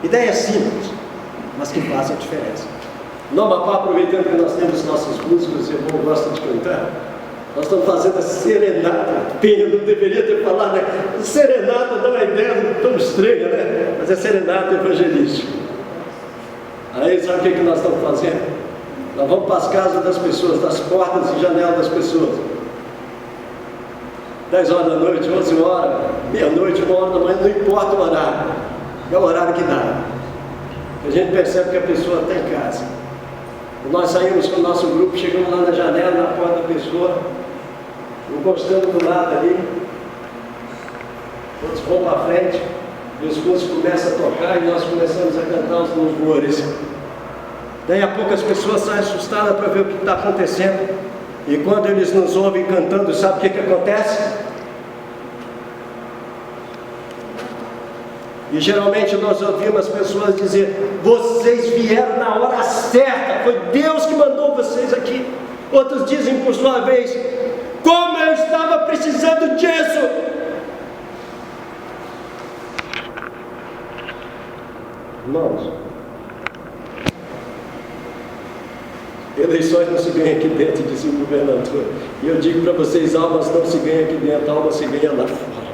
Ideia simples, mas que faz a diferença. No Amapá, aproveitando que nós temos nossas músicas, o irmão gosta de cantar, nós estamos fazendo a serenata. Pena, não deveria ter falado, né? Serenata dá uma ideia tão estranha, né? Mas é serenata evangelística. Aí sabe o que nós estamos fazendo? Nós vamos para as casas das pessoas, das portas e janelas das pessoas. 10 horas da noite, 11 horas, meia-noite, 1 hora da manhã, não importa o horário. É o horário que dá. A gente percebe que a pessoa está em casa. E nós saímos com o nosso grupo, chegamos lá na janela, na porta da pessoa, encostando do lado ali, todos vão para frente, e os músicos começam a tocar e nós começamos a cantar os louvores. Daí a pouco as pessoas saem assustadas para ver o que está acontecendo, e quando eles nos ouvem cantando, sabe o que acontece? E geralmente nós ouvimos as pessoas dizer: vocês vieram na hora certa, foi Deus que mandou vocês aqui. Outros dizem por sua vez: como eu estava precisando disso. Irmãos, eleições não se ganham aqui dentro, disse o governador. E eu digo para vocês: almas não se ganham aqui dentro, almas se ganham lá fora.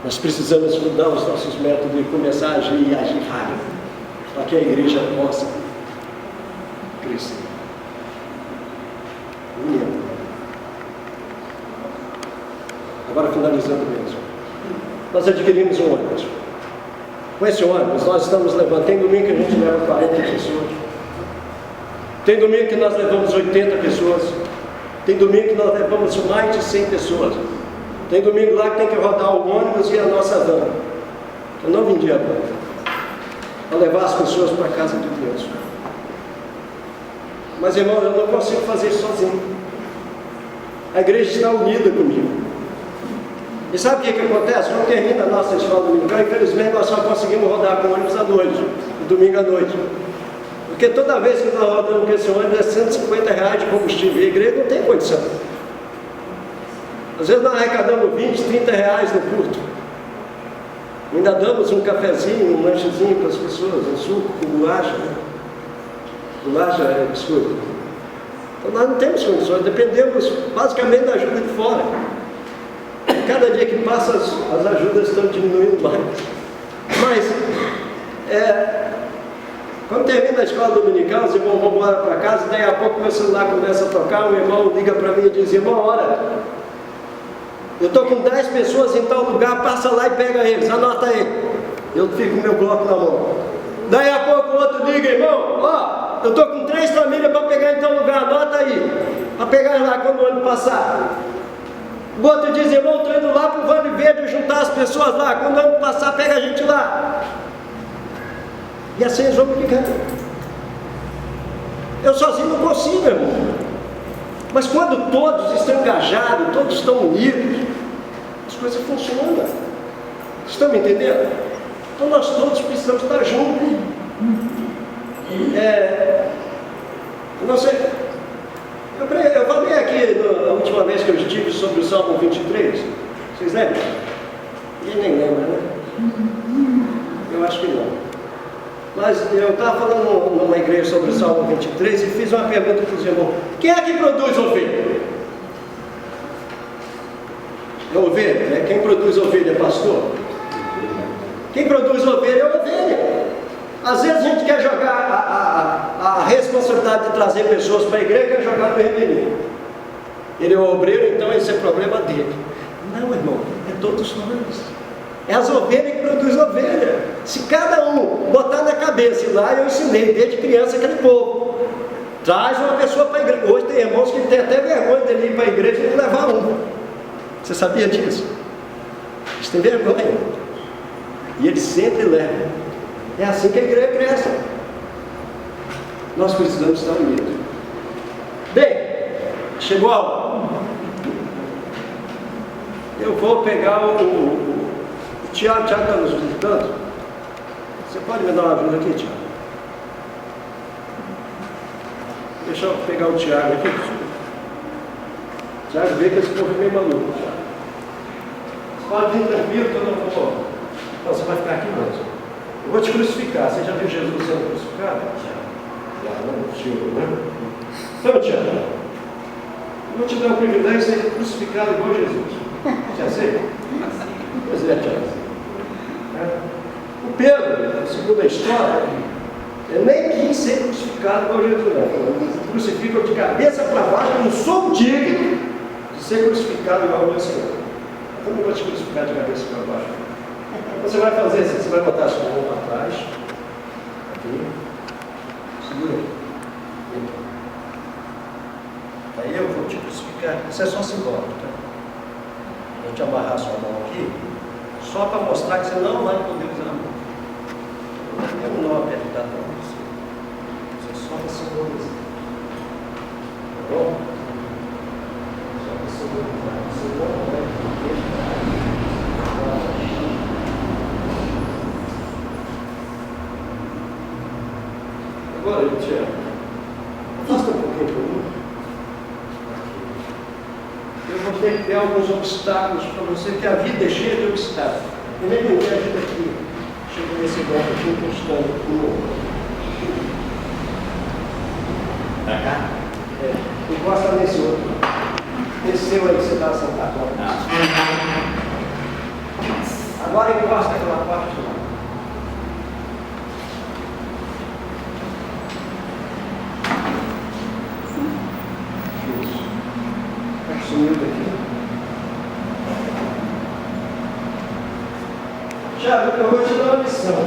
Nós precisamos mudar os nossos métodos e começar a agir e agir rápido, para que a igreja possa crescer. Agora, finalizando mesmo, nós adquirimos um ônibus. Com esse ônibus nós estamos levando, tem domingo que a gente leva 40 pessoas, tem domingo que nós levamos 80 pessoas, tem domingo que nós levamos mais de 100 pessoas, tem domingo lá que tem que rodar o ônibus e a nossa van. Eu não vendi a van, para levar as pessoas para a casa de Deus. Mas, irmão, eu não consigo fazer isso sozinho. A igreja está unida comigo. E sabe o que acontece? Quando termina a nossa escola dominical, infelizmente nós só conseguimos rodar com o ônibus à noite, domingo à noite. Porque toda vez que nós rodamos com esse ônibus é R$150 de combustível. E a igreja não tem condição. Às vezes nós arrecadamos R$20, R$30 no culto. Ainda damos um cafezinho, um lanchezinho para as pessoas, um suco com bolacha. não haja desculpa. Então nós não temos condições, dependemos basicamente da ajuda de fora. Cada dia que passa as ajudas estão diminuindo mais. Mas, quando termina a escola dominical, os irmãos vão embora para casa, daí a pouco meu celular começa a tocar, um irmão liga para mim e diz: irmão, olha, eu estou com 10 pessoas em tal lugar, passa lá e pega eles, anota aí. Eu fico com meu bloco na mão. Daí a pouco o outro liga: irmão, ó, eu estou com 3 famílias para pegar em tal lugar, anota aí, para pegar lá quando o ano passar. O outro diz: irmão, estou indo lá para o Vale Verde juntar as pessoas lá, quando o ano passar pega a gente lá. E assim eles vão brigando. Eu sozinho não consigo, irmão. Mas quando todos estão engajados, todos estão unidos, as coisas funcionam. Estão me entendendo? Então nós todos precisamos estar juntos. Não sei. Eu falei aqui a última vez que eu estive sobre o Salmo 23. Vocês lembram? Ninguém nem lembra, né? Eu acho que não. Mas eu estava falando numa igreja sobre o Salmo 23 e fiz uma pergunta para os irmãos: quem é que produz ovelha? É ovelha? Quem produz ovelha é pastor? Quem produz ovelha é ovelha. Às vezes a gente quer jogar a responsabilidade de trazer pessoas para a igreja, quer jogar no rebelinho. Ele é o obreiro, então esse é problema dele. Não, irmão, é todos nós. É as ovelhas que produzem ovelha. Se cada um botar na cabeça, e lá eu ensinei desde criança aquele povo, traz uma pessoa para a igreja. Hoje tem irmãos que têm até vergonha dele ir para a igreja e não levar um. Você sabia disso? Eles têm vergonha. E eles sempre levam. É assim que a igreja cresce. Nós precisamos estar unidos. Bem, chegou a hora. Eu vou pegar o Tiago está nos visitando. Você pode me dar uma ajuda aqui, Tiago? Deixa eu pegar o Tiago aqui. Tiago, vê que esse povo é meio maluco. Você pode vir tranquilo que eu não vou. Não, você vai ficar aqui mesmo. Eu vou te crucificar. Você já viu Jesus sendo crucificado? Já, não, filme, né? Então, Tiago, eu vou te dar o privilégio de ser crucificado igual Jesus. Você aceita? Pois é, Tiago. O Pedro, segundo a história, ele nem quis ser crucificado igual Jesus, não. Ele crucifica de cabeça para baixo, eu não sou digno de ser crucificado igual o meu Senhor. Eu não vou te crucificar de cabeça para baixo. Você vai fazer assim, você vai botar a sua mão para trás, aqui, segura aí. Aí eu vou te crucificar, isso é só simbólico, tá? Vou te amarrar a sua mão aqui, só para mostrar que você não vai poder usar a mão. Eu não apertar para você. Isso é só para simbolizar. Tá bom? Só para simbolizar. Você não vai poder agora, Tiago, afasta um pouquinho para mim. Eu vou ter que ter alguns obstáculos para você, que a vida é cheia de obstáculos. E nem ninguém ajuda aqui. Chegou nesse bloco aqui encostando com o outro. Pra cá? Encosta nesse outro. Esse seu aí que você está sentado. Agora encosta aquela parte lá. Sumiu daqui. Tiago, eu vou te dar uma missão.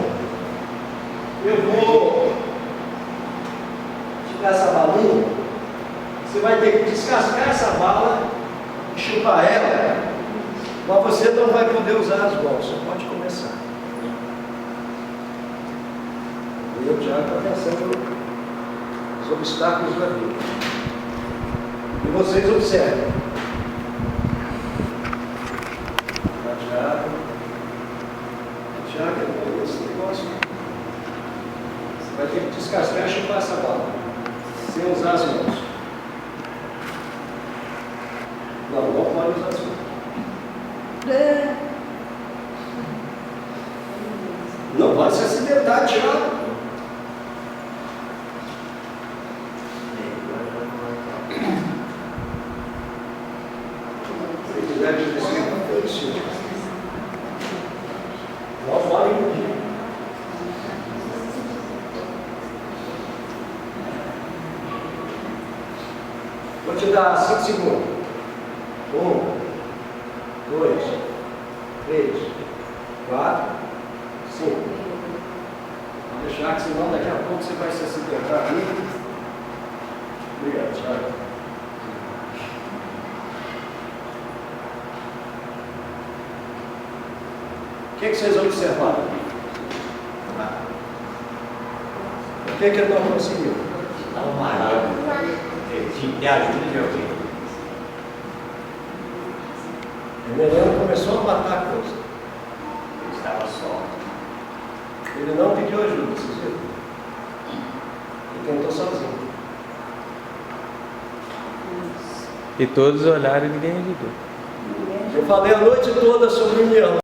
Eu vou te dar essa balinha. Você vai ter que descascar essa bala e chupar ela, mas você não vai poder usar as mãos. Você pode começar. E o Tiago está pensando nos obstáculos da vida. E vocês observem. Tiago, esse negócio. Você vai ter que descascar e chupar essa bala. Sem usar as mãos. Não pode usar as mãos. Não pode se acidentar, Tiago. dar 5 segundos. 1, 2, 3, 4, 5. Vou deixar que senão daqui a pouco você vai se acidentar ali. Obrigado, Thiago. O que vocês observaram? Por que ele não conseguiu? Dá uma água. Tinha que ter ajuda de alguém. O Emeliano começou a matar a coisa. Ele estava só. Ele não pediu ajuda, vocês viram? Ele tentou sozinho. E todos olharam e ninguém ajudou. Eu falei a noite toda sobre união.